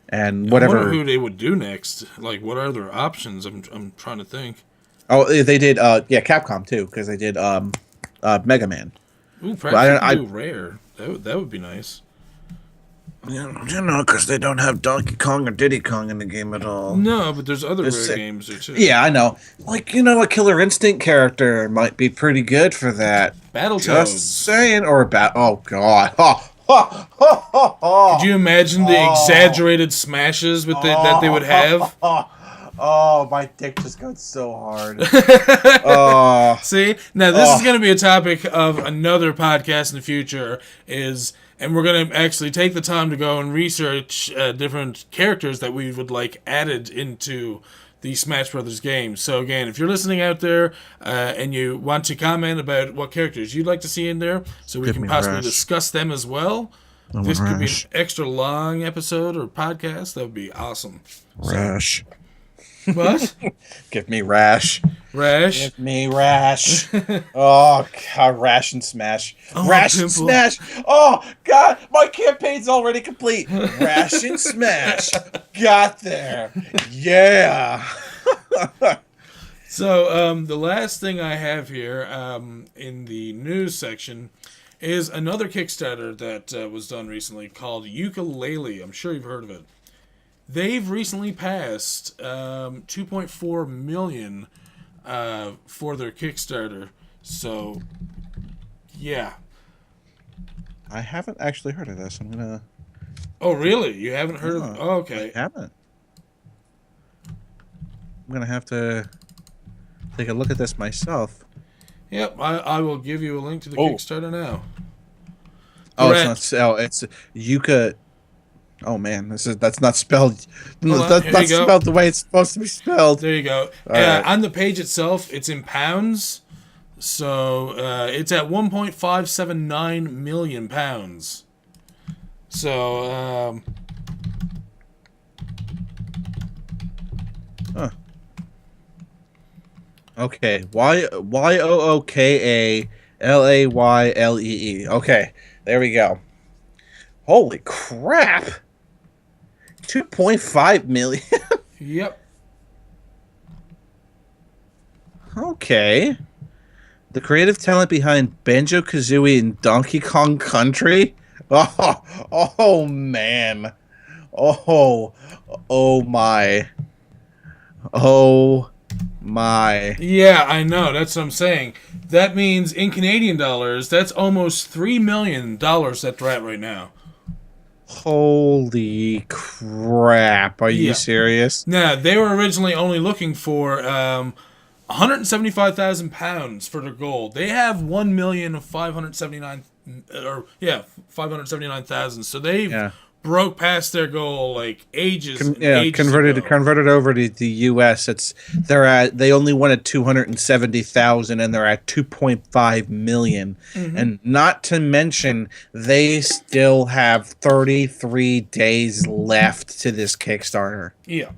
and whatever. I wonder who they would do next. Like, what are their options? I'm trying to think. Oh, they did, Capcom too, because they did Mega Man. Ooh, perhaps they could do Rare. That would be nice. Because they don't have Donkey Kong or Diddy Kong in the game at all. No, but there's other Rare games there too. Yeah, I know. Like, a Killer Instinct character might be pretty good for that. Battletoads. Just saying, or oh god. Could you imagine the exaggerated smashes that they would have? Oh, my dick just got so hard. See? Now, this is going to be a topic of another podcast in the future, and we're going to actually take the time to go and research different characters that we would like added into the Smash Brothers games. So, again, if you're listening out there and you want to comment about what characters you'd like to see in there, so we can possibly discuss them as well, this could be an extra long episode or podcast. That would be awesome. Rash. What? Give me Rash. Rash? Give me Rash. Oh, God. Rash and Smash. Oh, Rash and Smash. Oh, God. My campaign's already complete. Rash and Smash. Got there. Yeah. So, the last thing I have here in the news section is another Kickstarter that was done recently called Yooka-Laylee. I'm sure you've heard of it. They've recently passed $2.4 million for their Kickstarter. So, yeah. I haven't actually heard of this. I'm gonna. Oh, really? You haven't heard of? Oh, okay. I haven't. I'm gonna have to take a look at this myself. Yep, I will give you a link to the Kickstarter now. Oh, it's Yuka. Oh man, that's not spelled. That's not spelled the way it's supposed to be spelled. There you go. Right. On the page itself, it's in pounds, so it's at 1.579 million pounds. So, Okay, Yooka-Laylee. Okay, there we go. Holy crap! 2.5 million. Yep. Okay. The creative talent behind Banjo-Kazooie and Donkey Kong Country. Oh man. Oh my. Oh my. Yeah, I know. That's what I'm saying. That means in Canadian dollars, that's almost $3 million that they're at right now. Holy crap. Are you serious? Now, they were originally only looking for £175,000 for their goal. They have 579,000. So they've broke past their goal like ages. Converted over to the US. They only wanted 270,000 and they're at 2.5 million. Mm-hmm. And not to mention they still have 33 days left to this Kickstarter. Yeah.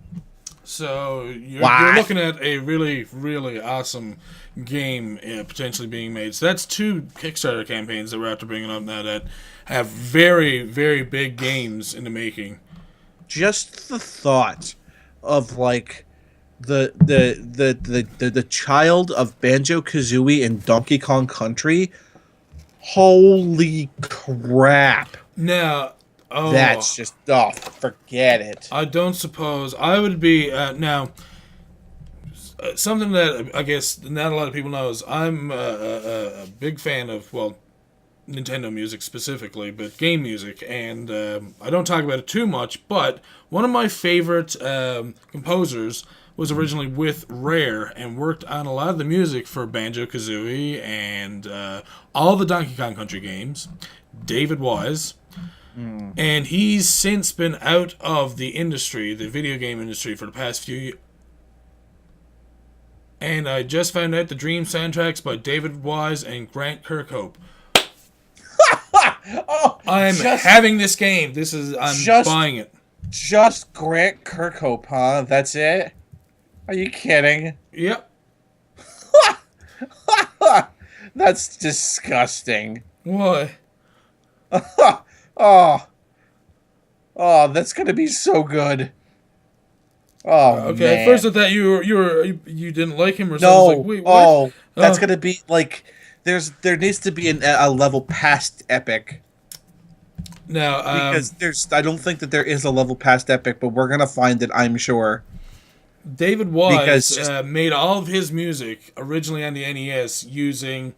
So you're looking at a really, really awesome game potentially being made. So that's 2 Kickstarter campaigns that we're after bringing up now that have very, very big games in the making. Just the thought of like the child of Banjo-Kazooie and Donkey Kong Country. Holy crap! Now, that's just forget it. I don't suppose I would be now. Something that I guess not a lot of people know is I'm a big fan of Nintendo music specifically, but game music, and I don't talk about it too much, but one of my favorite composers was originally with Rare and worked on a lot of the music for Banjo-Kazooie and all the Donkey Kong Country games, David Wise. And he's since been out of the industry, the video game industry, for the past few years. And I just found out the Dream soundtracks by David Wise and Grant Kirkhope. I'm having this game. I'm buying it. Just Grant Kirkhope, huh? That's it? Are you kidding? Yep. That's disgusting. What? Oh, that's gonna be so good. Oh, okay. Man. First, I thought you didn't like him or something. No. Like, wait, what? That's gonna be like there needs to be a level past epic. Now, because I don't think that there is a level past epic, but we're gonna find it, I'm sure. David Wise made all of his music originally on the NES using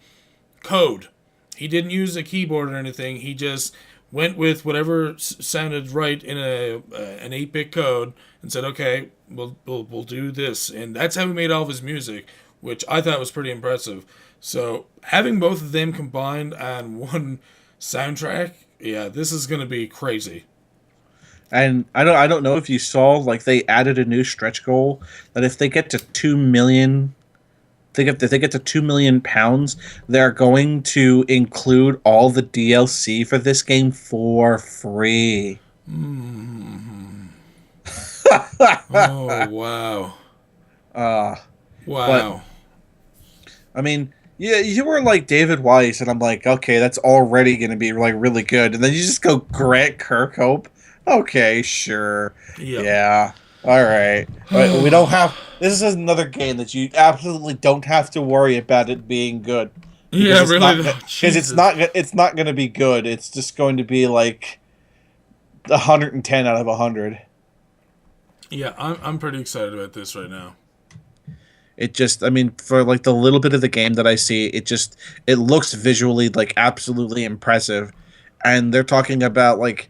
code. He didn't use a keyboard or anything. He just went with whatever sounded right in an 8-bit code and said, "Okay, we'll do this," and that's how he made all of his music, which I thought was pretty impressive. So having both of them combined on one soundtrack, this is going to be crazy. And I don't know if you saw, like, they added a new stretch goal that if they get to 2 million, if they get to 2 million pounds, they're going to include all the DLC for this game for free. Oh wow! Wow. But, I mean, you were like David Wise, and I'm like, okay, that's already going to be like really good, and then you just go Grant Kirkhope. Okay, sure. Yep. Yeah. All right. We don't have. This is another game that you absolutely don't have to worry about it being good. Yeah, really. Because it's not going to be good. It's just going to be like 110 out of 100. Yeah, I'm pretty excited about this right now. It just, I mean, for like the little bit of the game that I see, it looks visually like absolutely impressive, and they're talking about like.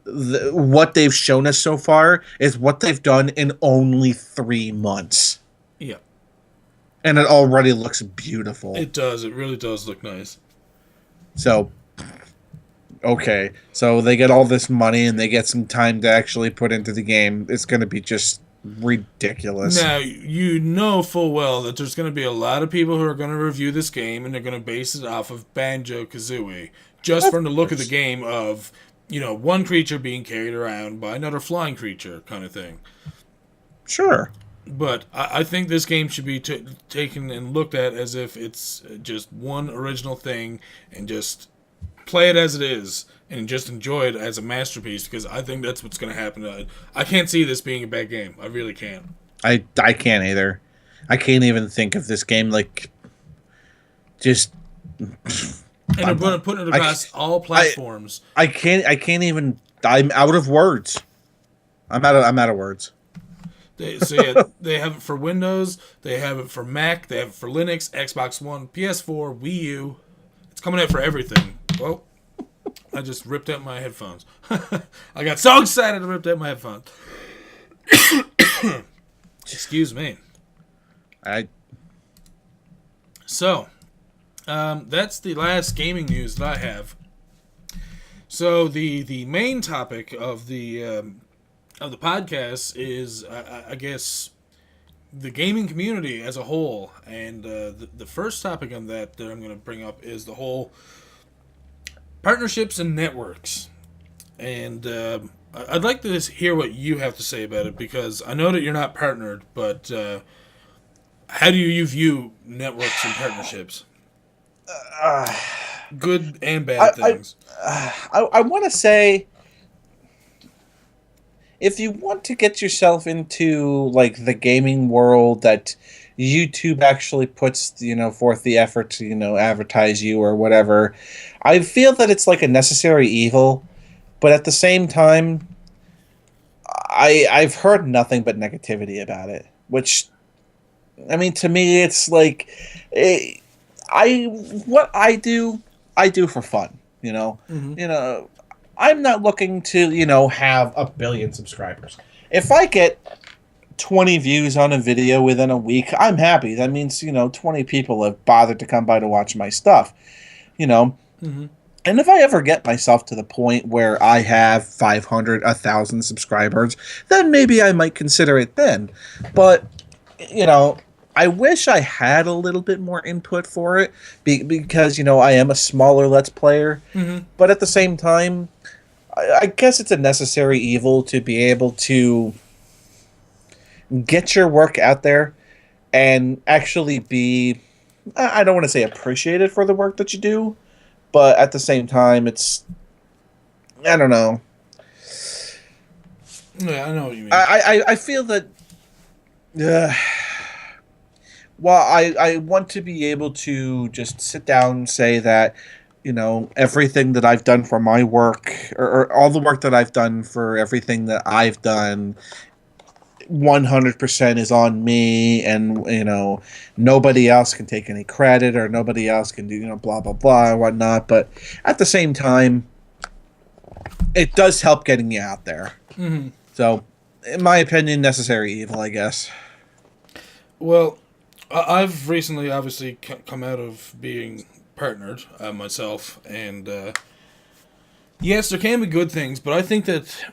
What they've shown us so far is what they've done in only 3 months. Yeah. And it already looks beautiful. It does. It really does look nice. So, okay. So they get all this money and they get some time to actually put into the game. It's going to be just ridiculous. Now, you know full well that there's going to be a lot of people who are going to review this game and they're going to base it off of Banjo-Kazooie. Just from the look of the game of... one creature being carried around by another flying creature kind of thing. Sure. But I think this game should be taken and looked at as if it's just one original thing and just play it as it is and just enjoy it as a masterpiece because I think that's what's going to happen. I can't see this being a bad game. I really can't. I can't either. I can't even think of this game like just... And they're going to put it across all platforms. I can't even. I'm out of words. I'm out of words. They have it for Windows, they have it for Mac, they have it for Linux, Xbox One, PS4, Wii U. It's coming out for everything. Well, I just ripped out my headphones. I got so excited I ripped out my headphones. Excuse me. So, that's the last gaming news that I have. So the main topic of the podcast is, I guess, the gaming community as a whole. And the first topic on that I'm going to bring up is the whole partnerships and networks. And I'd like to hear what you have to say about it, because I know that you're not partnered, but how do you view networks and partnerships? Good and bad things. I want to say, if you want to get yourself into like the gaming world that YouTube actually puts, forth the effort to, advertise you or whatever, I feel that it's like a necessary evil. But at the same time, I've heard nothing but negativity about it. Which, I mean, to me, it's like, what I do for fun. Mm-hmm. I'm not looking to have 1 billion subscribers. If I get 20 views on a video within a week, I'm happy. That means 20 people have bothered to come by to watch my stuff. Mm-hmm. And if I ever get myself to the point where I have 500, 1,000 subscribers, then maybe I might consider it then. But, I wish I had a little bit more input for it because, I am a smaller Let's Player. Mm-hmm. But at the same time, I guess it's a necessary evil to be able to get your work out there and actually be, I don't want to say appreciated for the work that you do, but at the same time, it's, I don't know. Yeah, I know what you mean. I feel that, well, I want to be able to just sit down and say that, everything that I've done for my work, or all the work that I've done for everything that I've done, 100% is on me, and nobody else can take any credit, or nobody else can do blah blah blah and whatnot. But at the same time, it does help getting you out there. Mm-hmm. So, in my opinion, necessary evil, I guess. Well, I've recently obviously come out of being partnered myself, and yes, there can be good things, but I think that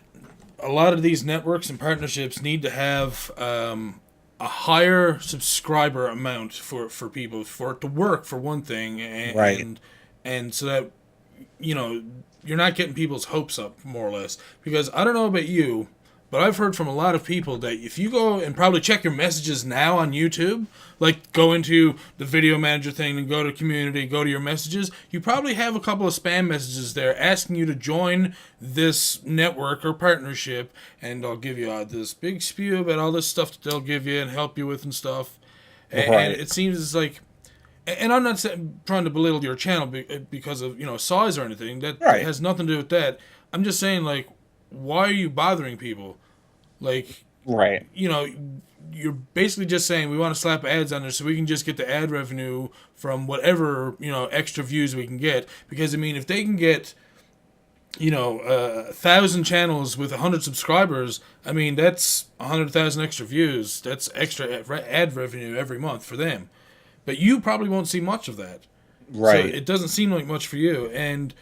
a lot of these networks and partnerships need to have a higher subscriber amount for people, for it to work, for one thing, and Right. and so that you're not getting people's hopes up, more or less. Because I don't know about you, but I've heard from a lot of people that if you go and probably check your messages now on YouTube, like go into the video manager thing and go to community, go to your messages, you probably have a couple of spam messages there asking you to join this network or partnership, and they'll give you this big spew about all this stuff that they'll give you and help you with and stuff. And, Right. and it seems like, and I'm not trying to belittle your channel because of size or anything. That Right. has nothing to do with that. I'm just saying, like, why are you bothering people? Like, Right. You're basically just saying we want to slap ads on there so we can just get the ad revenue from whatever, extra views we can get. Because, I mean, if they can get, 1,000 channels with 100 subscribers, I mean, that's 100,000 extra views. That's extra ad revenue every month for them. But you probably won't see much of that. Right. So it doesn't seem like much for you. And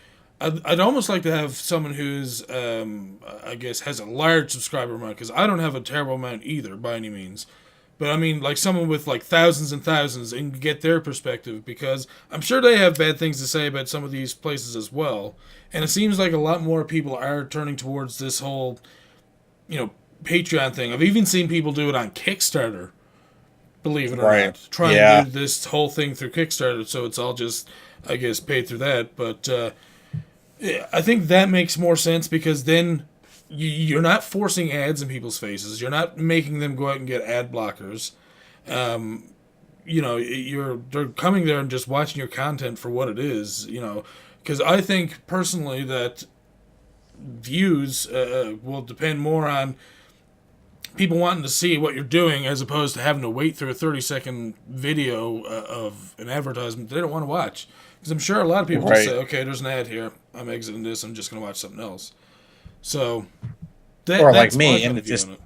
I'd almost like to have someone who's, I guess, has a large subscriber amount, because I don't have a terrible amount either, by any means. But I mean, like someone with like thousands and thousands, and get their perspective, because I'm sure they have bad things to say about some of these places as well. And it seems like a lot more people are turning towards this whole, Patreon thing. I've even seen people do it on Kickstarter, believe it or Right. not. Trying Yeah. to do this whole thing through Kickstarter, so it's all just, I guess, paid through that. But I think that makes more sense, because then you're not forcing ads in people's faces. You're not making them go out and get ad blockers. They're coming there and just watching your content for what it is. Because I think personally that views will depend more on people wanting to see what you're doing as opposed to having to wait through a 30-second video of an advertisement they don't want to watch. Because I'm sure a lot of people just say, okay, there's an ad here. I'm exiting this. I'm just going to watch something else. So, or like me, and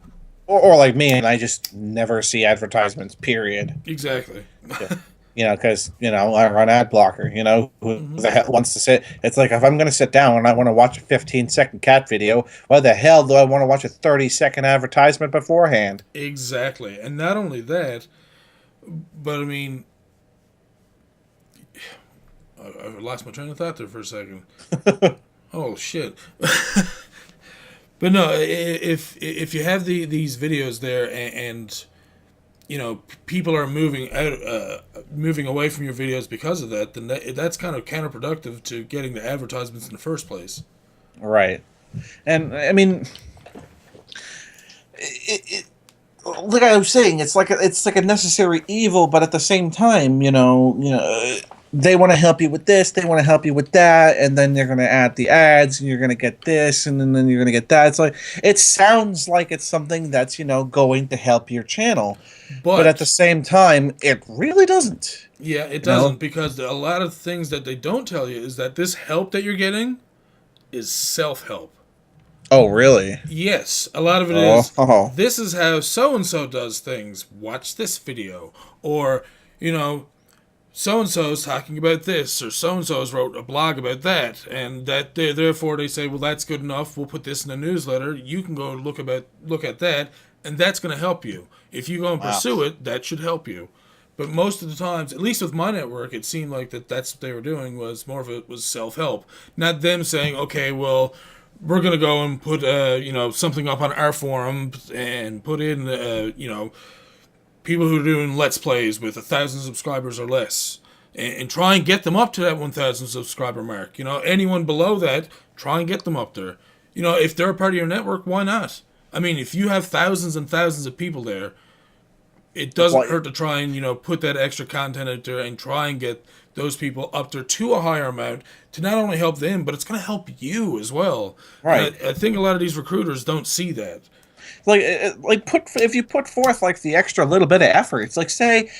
or like me, and I just never see advertisements, period. Exactly. Because, I run ad blocker, who the hell wants to sit? It's like, if I'm going to sit down and I want to watch a 15-second cat video, why the hell do I want to watch a 30-second advertisement beforehand? Exactly. And not only that, but I mean, I lost my train of thought there for a second. Oh, shit. But no, if you have these videos there and people are moving away from your videos because of that, then that's kind of counterproductive to getting the advertisements in the first place. Right. And I mean, like I was saying, it's like a necessary evil, but at the same time, they want to help you with this, they want to help you with that, and then they're going to add the ads, and you're going to get this, and then you're going to get that. It's like, it sounds like it's something that's going to help your channel, but at the same time, it really doesn't. Yeah, it doesn't, because a lot of things that they don't tell you is that this help that you're getting is self-help. Oh, really? Yes, a lot of it is, this is how so-and-so does things, watch this video, or, so-and-so's talking about this, or so-and-so's wrote a blog about that, and that therefore they say, well, that's good enough, we'll put this in a newsletter, you can go look at that, and that's going to help you. If you go and pursue it, that should help you. But most of the times, at least with my network, it seemed like that's what they were doing, was more of it was self-help. Not them saying, okay, well, we're going to go and put, something up on our forum and put in, people who are doing Let's Plays with 1,000 subscribers or less, and try and get them up to that 1,000 subscriber mark. Anyone below that, try and get them up there. If they're a part of your network, why not? I mean, if you have thousands and thousands of people there, it doesn't hurt to try and, put that extra content out there and try and get those people up there to a higher amount to not only help them, but it's going to help you as well. Right. I think a lot of these recruiters don't see that. If you put forth the extra little bit of effort, it's like, say,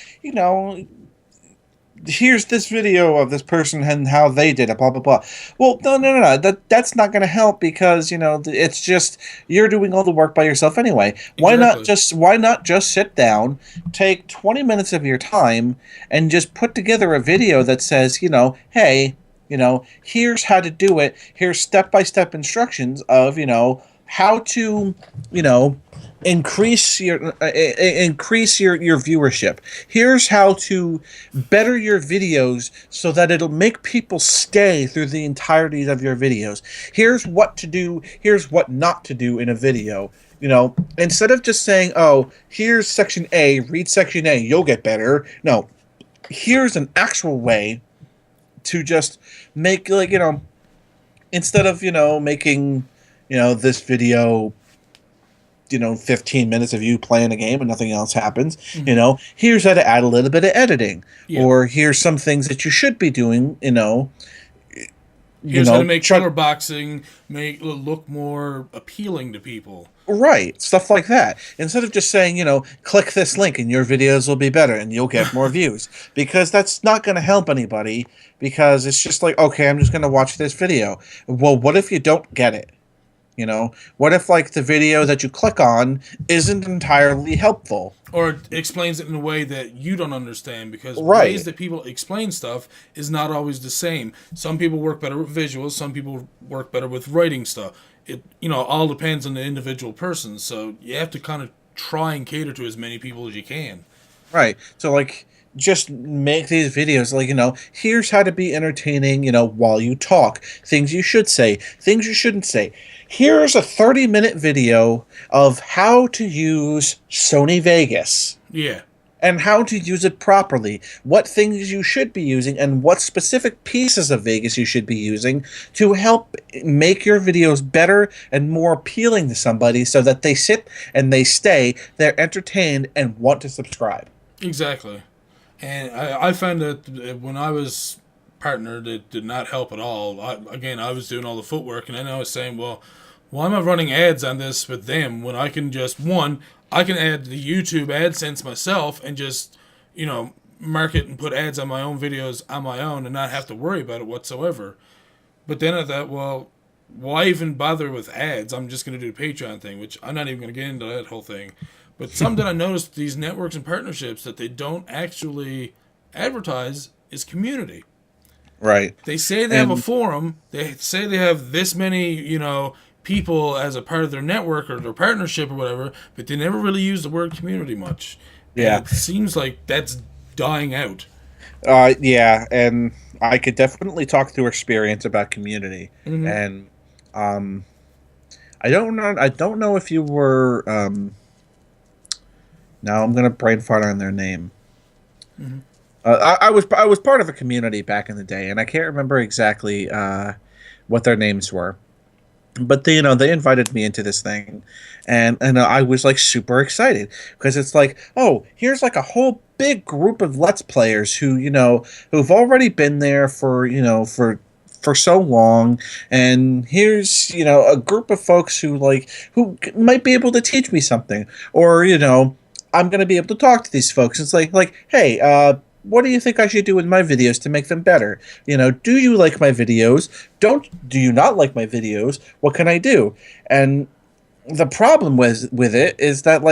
here's this video of this person and how they did it, blah blah blah. Well, no. That's not going to help, because it's just, you're doing all the work by yourself anyway. Exactly. Why not just sit down, take 20 minutes of your time, and just put together a video that says, hey, here's how to do it. Here's step-by-step instructions of how to increase your viewership. Here's how to better your videos so that it'll make people stay through the entirety of your videos. Here's what to do, here's what not to do in a video. Instead of just saying, oh, here's section A, read section A, you'll get better. No, here's an actual way to just make, instead of making this video, 15 minutes of you playing a game and nothing else happens. Mm-hmm. Here's how to add a little bit of editing, or here's some things that you should be doing. Here's how to make color boxing look more appealing to people. Right, stuff like that. Instead of just saying, click this link and your videos will be better and you'll get more views, because that's not going to help anybody. Because it's just like, okay, I'm just going to watch this video. Well, what if you don't get it? What if the video that you click on isn't entirely helpful, or it explains it in a way that you don't understand? Because ways that people explain stuff is not always the same. Some people work better with visuals, some people work better with writing stuff. It all depends on the individual person. So you have to kind of try and cater to as many people as you can. Right. So just make these videos here's how to be entertaining, while you talk, things you should say, things you shouldn't say. Here's a 30-minute video of how to use Sony Vegas. Yeah. And how to use it properly, what things you should be using, and what specific pieces of Vegas you should be using to help make your videos better and more appealing to somebody, so that they sit and they stay, they're entertained, and want to subscribe. Exactly. And I found that when I was partnered, it did not help at all. I was doing all the footwork, and then I was saying, well, why am I running ads on this with them when I can just, one, I can add the YouTube AdSense myself and just, market and put ads on my own videos on my own and not have to worry about it whatsoever. But then I thought, well, why even bother with ads? I'm just going to do the Patreon thing, which I'm not even going to get into that whole thing. But something I noticed, these networks and partnerships that they don't actually advertise is community. Right. They say they have a forum. They say they have this many, people as a part of their network or their partnership or whatever, but they never really use the word community much. Yeah. And it seems like that's dying out. Yeah, and I could definitely talk through experience about community. Mm-hmm. And I don't know if you were now I'm gonna brain fart on their name. Mm-hmm. I was part of a community back in the day, and I can't remember exactly what their names were. But they invited me into this thing, and I was like super excited because it's like, oh, here's like a whole big group of Let's Players who've already been there for so long, and here's a group of folks who might be able to teach me something, or I'm gonna be able to talk to these folks. It's like hey, what do you think I should do with my videos to make them better? Do you like my videos? Do you not like my videos? What can I do? And the problem with it is that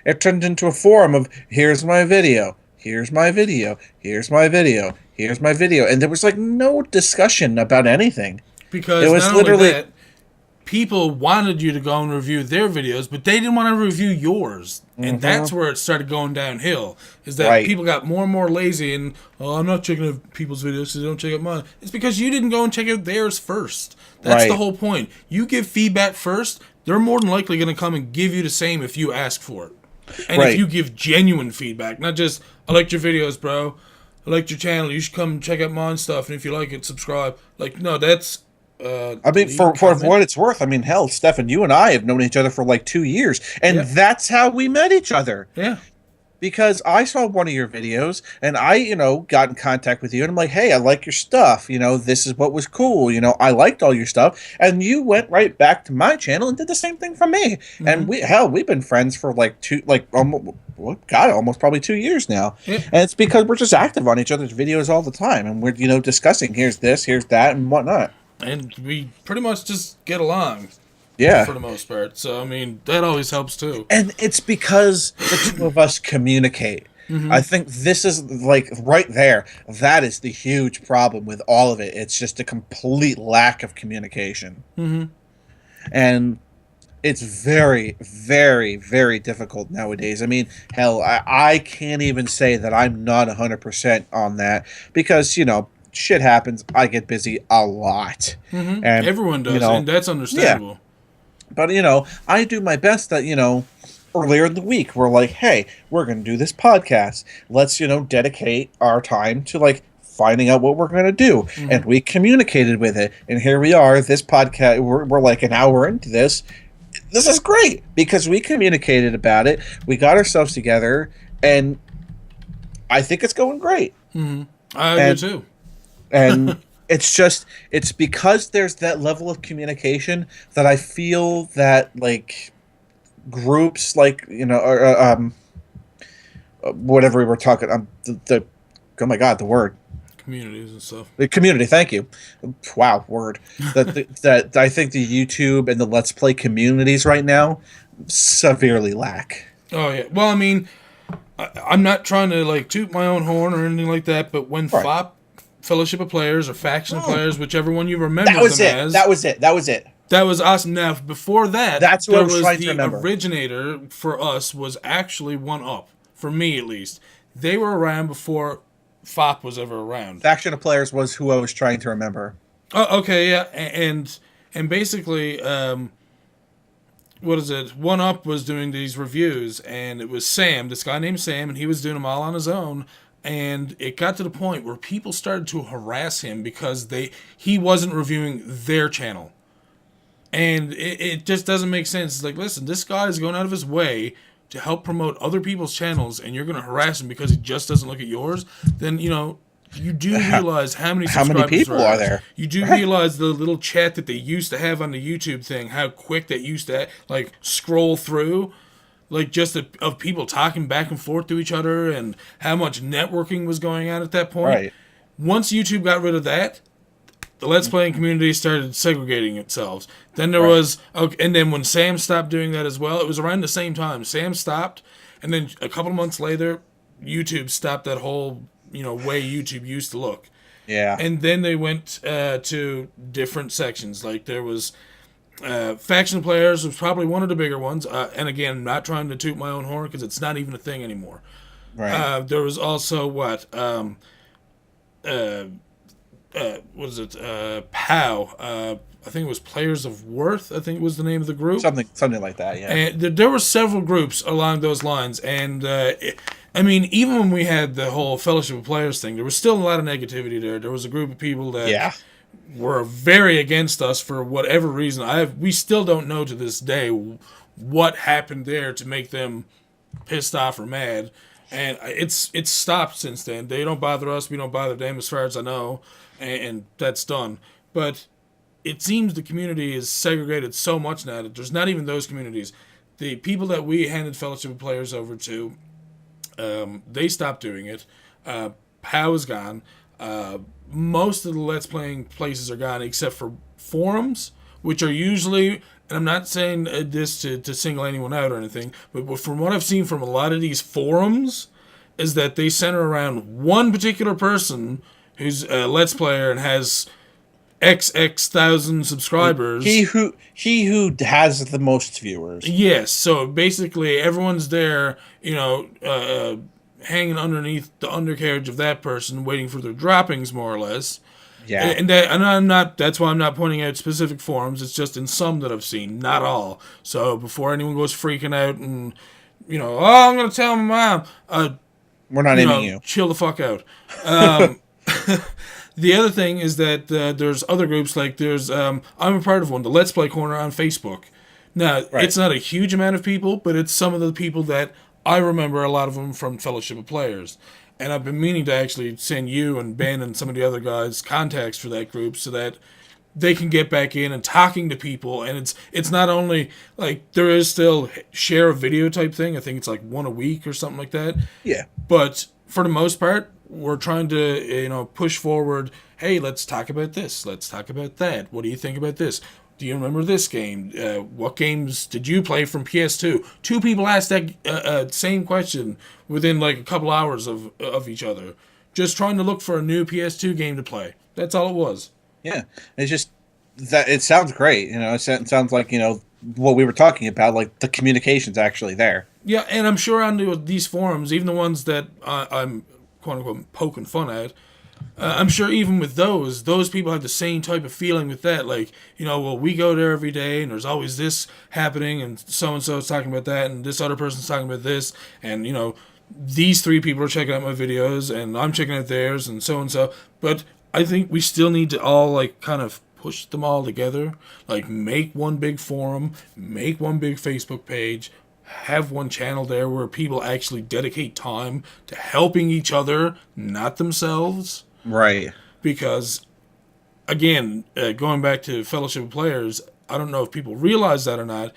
it turned into a forum of here's my video, here's my video, here's my video, here's my video, and there was no discussion about anything. Because it was literally that, people wanted you to go and review their videos, but they didn't want to review yours. And that's where it started going downhill. Is that people got more and more lazy and, I'm not checking out people's videos so they don't check out mine. It's because you didn't go and check out theirs first. That's the whole point. You give feedback first, they're more than likely going to come and give you the same if you ask for it. And if you give genuine feedback, not just, I liked your videos, bro. I liked your channel. You should come and check out mine stuff. And if you like it, subscribe. No, that's... I mean, for what it's worth, I mean, hell, Stefan, you and I have known each other for 2 years, and that's how we met each other. Yeah. Because I saw one of your videos, and I, got in contact with you, and I'm like, hey, I like your stuff. This is what was cool. I liked all your stuff. And you went right back to my channel and did the same thing for me. Mm-hmm. And we've been friends for almost probably 2 years now. Yeah. And it's because we're just active on each other's videos all the time. And we're, discussing here's this, here's that, and whatnot. And we pretty much just get along. Yeah. For the most part. So, I mean, that always helps too. And it's because the two of us communicate. Mm-hmm. I think this is right there. That is the huge problem with all of it. It's just a complete lack of communication. Mm-hmm. And it's very, very, very difficult nowadays. I mean, hell, I can't even say that I'm not 100% on that because, shit happens. I get busy a lot. Mm-hmm. And everyone does, and that's understandable. Yeah. But, I do my best that, earlier in the week, we're like, hey, we're going to do this podcast. Let's, dedicate our time to, finding out what we're going to do. Mm-hmm. And we communicated with it. And here we are, this podcast, we're an hour into this. This is great because we communicated about it. We got ourselves together. And I think it's going great. Mm-hmm. I do too. And it's because there's that level of communication that I feel that groups whatever we were talking oh my god, the word communities and stuff. The community, thank you. Wow, word. that I think the YouTube and the Let's Play communities right now severely lack. Oh yeah. Well, I mean, I'm not trying to toot my own horn or anything like that, but when FOP, Fellowship of Players, or Faction of Players, whichever one you remember That was it. That was awesome. Now, before that, that's what I was trying to remember. The originator for us was actually One Up, for me at least. They were around before FOP was ever around. Faction of Players was who I was trying to remember. Oh, okay, yeah, and basically, what is it? One Up was doing these reviews, and it was Sam, this guy named Sam, and he was doing them all on his own. And it got to the point where people started to harass him because he wasn't reviewing their channel. And it just doesn't make sense. It's like, listen, this guy is going out of his way to help promote other people's channels, and you're going to harass him because he just doesn't look at yours. Then, you do realize how many people are there. You do realize the little chat that they used to have on the YouTube thing, how quick that used to scroll through. like just of people talking back and forth to each other and how much networking was going on at that point. Right. Once YouTube got rid of that, the Let's Playing community started segregating itself. Then there was, okay, and then when Sam stopped doing that as well, it was around the same time. Sam stopped, and then a couple of months later, YouTube stopped that whole, way YouTube used to look. Yeah. And then they went to different sections. Like there was faction players was probably one of the bigger ones. And again, not trying to toot my own horn because it's not even a thing anymore. Right. There was also what is it? POW. I think it was Players of Worth. I think was the name of the group. Something like that. Yeah. And there were several groups along those lines, and even when we had the whole Fellowship of Players thing, there was still a lot of negativity there. There was a group of people that were very against us for whatever reason. We still don't know to this day what happened there to make them pissed off or mad. And it's stopped since then. They don't bother us. We don't bother them, as far as I know, and that's done. But it seems the community is segregated so much now that there's not even those communities. The people that we handed Fellowship of Players over to, they stopped doing it. POW is gone. Most of the Let's Playing places are gone except for forums, which are usually, and I'm not saying this to single anyone out or anything, but from what I've seen from a lot of these forums, is that they center around one particular person who's a Let's Player and has XX thousand subscribers. He who has the most viewers. Yes, so basically everyone's there, hanging underneath the undercarriage of that person, waiting for their droppings, more or less. Yeah, and I'm not. That's why I'm not pointing out specific forums. It's just in some that I've seen, not all. So before anyone goes freaking out and I'm gonna tell my mom. We're not aiming you. Chill the fuck out. The other thing is that there's other groups, like there's I'm a part of one, the Let's Play Corner on Facebook. Now, It's not a huge amount of people, but it's some of the people that I remember, a lot of them from Fellowship of Players. And I've been meaning to actually send you and Ben and some of the other guys contacts for that group so that they can get back in and talking to people. And it's not only, like, there is still share a video type thing. I think it's like one a week or something like that. Yeah. But for the most part, we're trying to, push forward. Hey, let's talk about this. Let's talk about that. What do you think about this? Do you remember this game? What games did you play from PS2? Two people asked that same question within like a couple hours of each other. Just trying to look for a new PS2 game to play. That's all it was. Yeah. It's just that it sounds great. It sounds like, what we were talking about, like the communication's actually there. Yeah, and I'm sure on these forums, even the ones that I'm quote unquote poking fun at, I'm sure even with those people have the same type of feeling with that. Like, well, we go there every day and there's always this happening and so-and-so is talking about that and this other person's talking about this and, these three people are checking out my videos and I'm checking out theirs and so-and-so. But I think we still need to all, like, kind of push them all together. Like, make one big forum, make one big Facebook page, have one channel there where people actually dedicate time to helping each other, not themselves. Right. Because, again, going back to Fellowship of Players, I don't know if people realize that or not,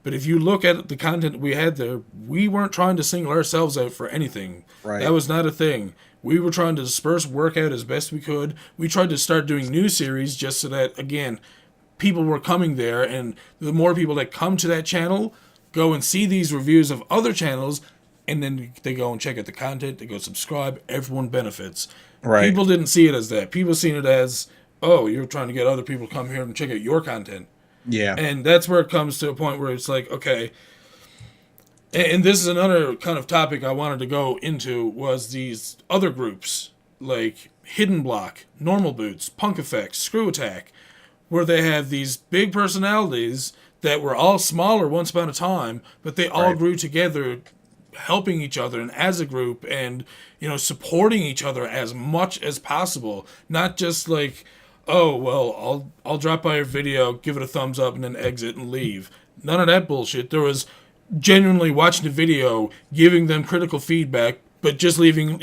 but if you look at the content we had there, we weren't trying to single ourselves out for anything. Right. That was not a thing. We were trying to disperse work out as best we could. We tried to start doing new series just so that, again, people were coming there, and the more people that come to that channel go and see these reviews of other channels, and then they go and check out the content, they go subscribe, everyone benefits. Right. People didn't see it as that. People seen it as, oh, you're trying to get other people to come here and check out your content. Yeah. And that's where it comes to a point where it's like, okay, and this is another kind of topic I wanted to go into, was these other groups, like Hidden Block, Normal Boots, Punk Effects, Screw Attack, where they have these big personalities that were all smaller once upon a time, but they all grew together, helping each other and as a group and, supporting each other as much as possible. Not just like, oh, well, I'll drop by your video, give it a thumbs up, and then exit and leave. None of that bullshit. There was genuinely watching the video, giving them critical feedback, but just leaving,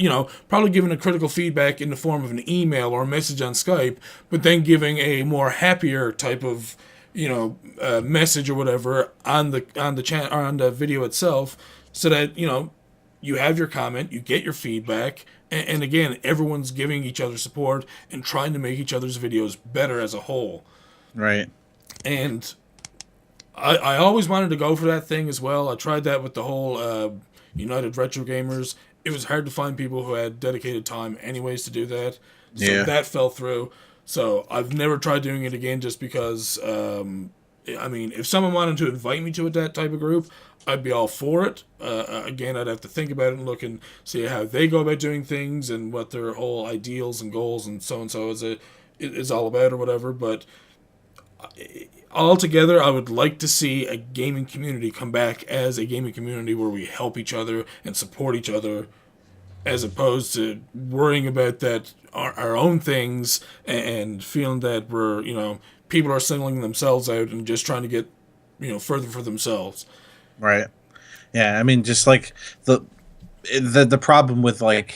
probably giving a critical feedback in the form of an email or a message on Skype, but then giving a more happier type of, message or whatever on the channel or on the video itself, so that you have your comment, you get your feedback, and again, everyone's giving each other support and trying to make each other's videos better as a whole. Right. And I always wanted to go for that thing as well. I tried that with the whole United Retro Gamers. It was hard to find people who had dedicated time anyways to do that. So that fell through. So I've never tried doing it again just because, if someone wanted to invite me to that type of group, I'd be all for it. Again, I'd have to think about it and look and see how they go about doing things and what their whole ideals and goals and so is all about or whatever. But altogether, I would like to see a gaming community come back as a gaming community where we help each other and support each other, as opposed to worrying about that our own things and feeling that we're people are singling themselves out and just trying to get further for themselves. Right. Yeah. I mean, just like the problem with like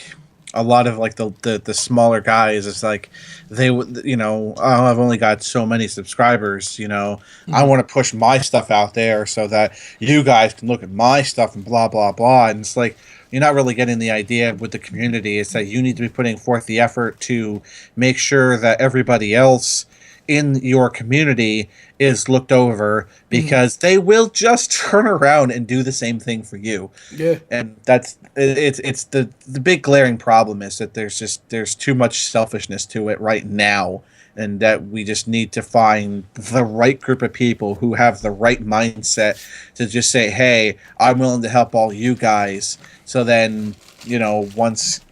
a lot of like the smaller guys is like they would oh, I've only got so many subscribers, I want to push my stuff out there so that you guys can look at my stuff and blah blah blah. And it's like you're not really getting the idea with the community. It's that you need to be putting forth the effort to make sure that everybody else in your community is looked over, because they will just turn around and do the same thing for you. Yeah. And it's the big glaring problem is that there's too much selfishness to it right now, and that we just need to find the right group of people who have the right mindset to just say, hey, I'm willing to help all you guys. So then, once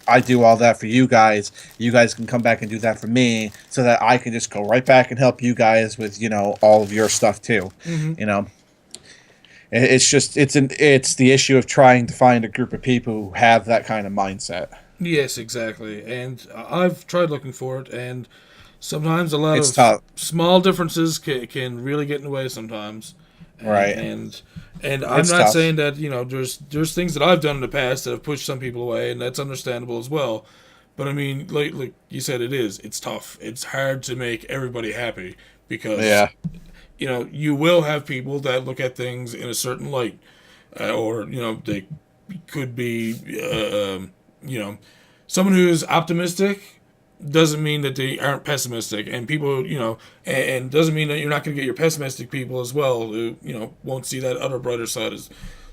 I do all that for you guys can come back and do that for me, so that I can just go right back and help you guys with, all of your stuff too. It's just, it's the issue of trying to find a group of people who have that kind of mindset. Yes, exactly. And I've tried looking for it, and sometimes a lot of tough. Small differences can really get in the way sometimes. Right. And I'm not saying that, there's things that I've done in the past that have pushed some people away, and that's understandable as well. But I mean, like you said, it's tough. It's hard to make everybody happy, because you will have people that look at things in a certain light, or they could be someone who's optimistic doesn't mean that they aren't pessimistic, and people, and doesn't mean that you're not going to get your pessimistic people as well, who, won't see that other brighter side.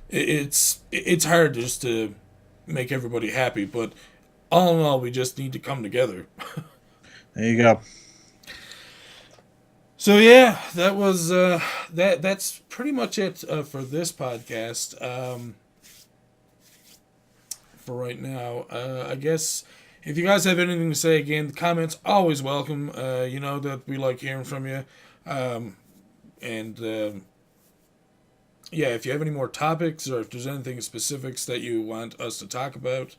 It's hard just to make everybody happy, but all in all, we just need to come together. There you go. So yeah, that was that's pretty much it for this podcast. For right now, I guess. If you guys have anything to say, again, the comments always welcome. That we like hearing from you. If you have any more topics, or if there's anything specifics that you want us to talk about,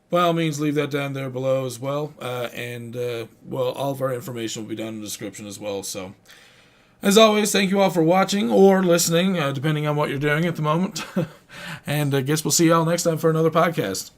by all means, leave that down there below as well. All of our information will be down in the description as well. So, as always, thank you all for watching or listening, depending on what you're doing at the moment. And I guess we'll see y'all next time for another podcast.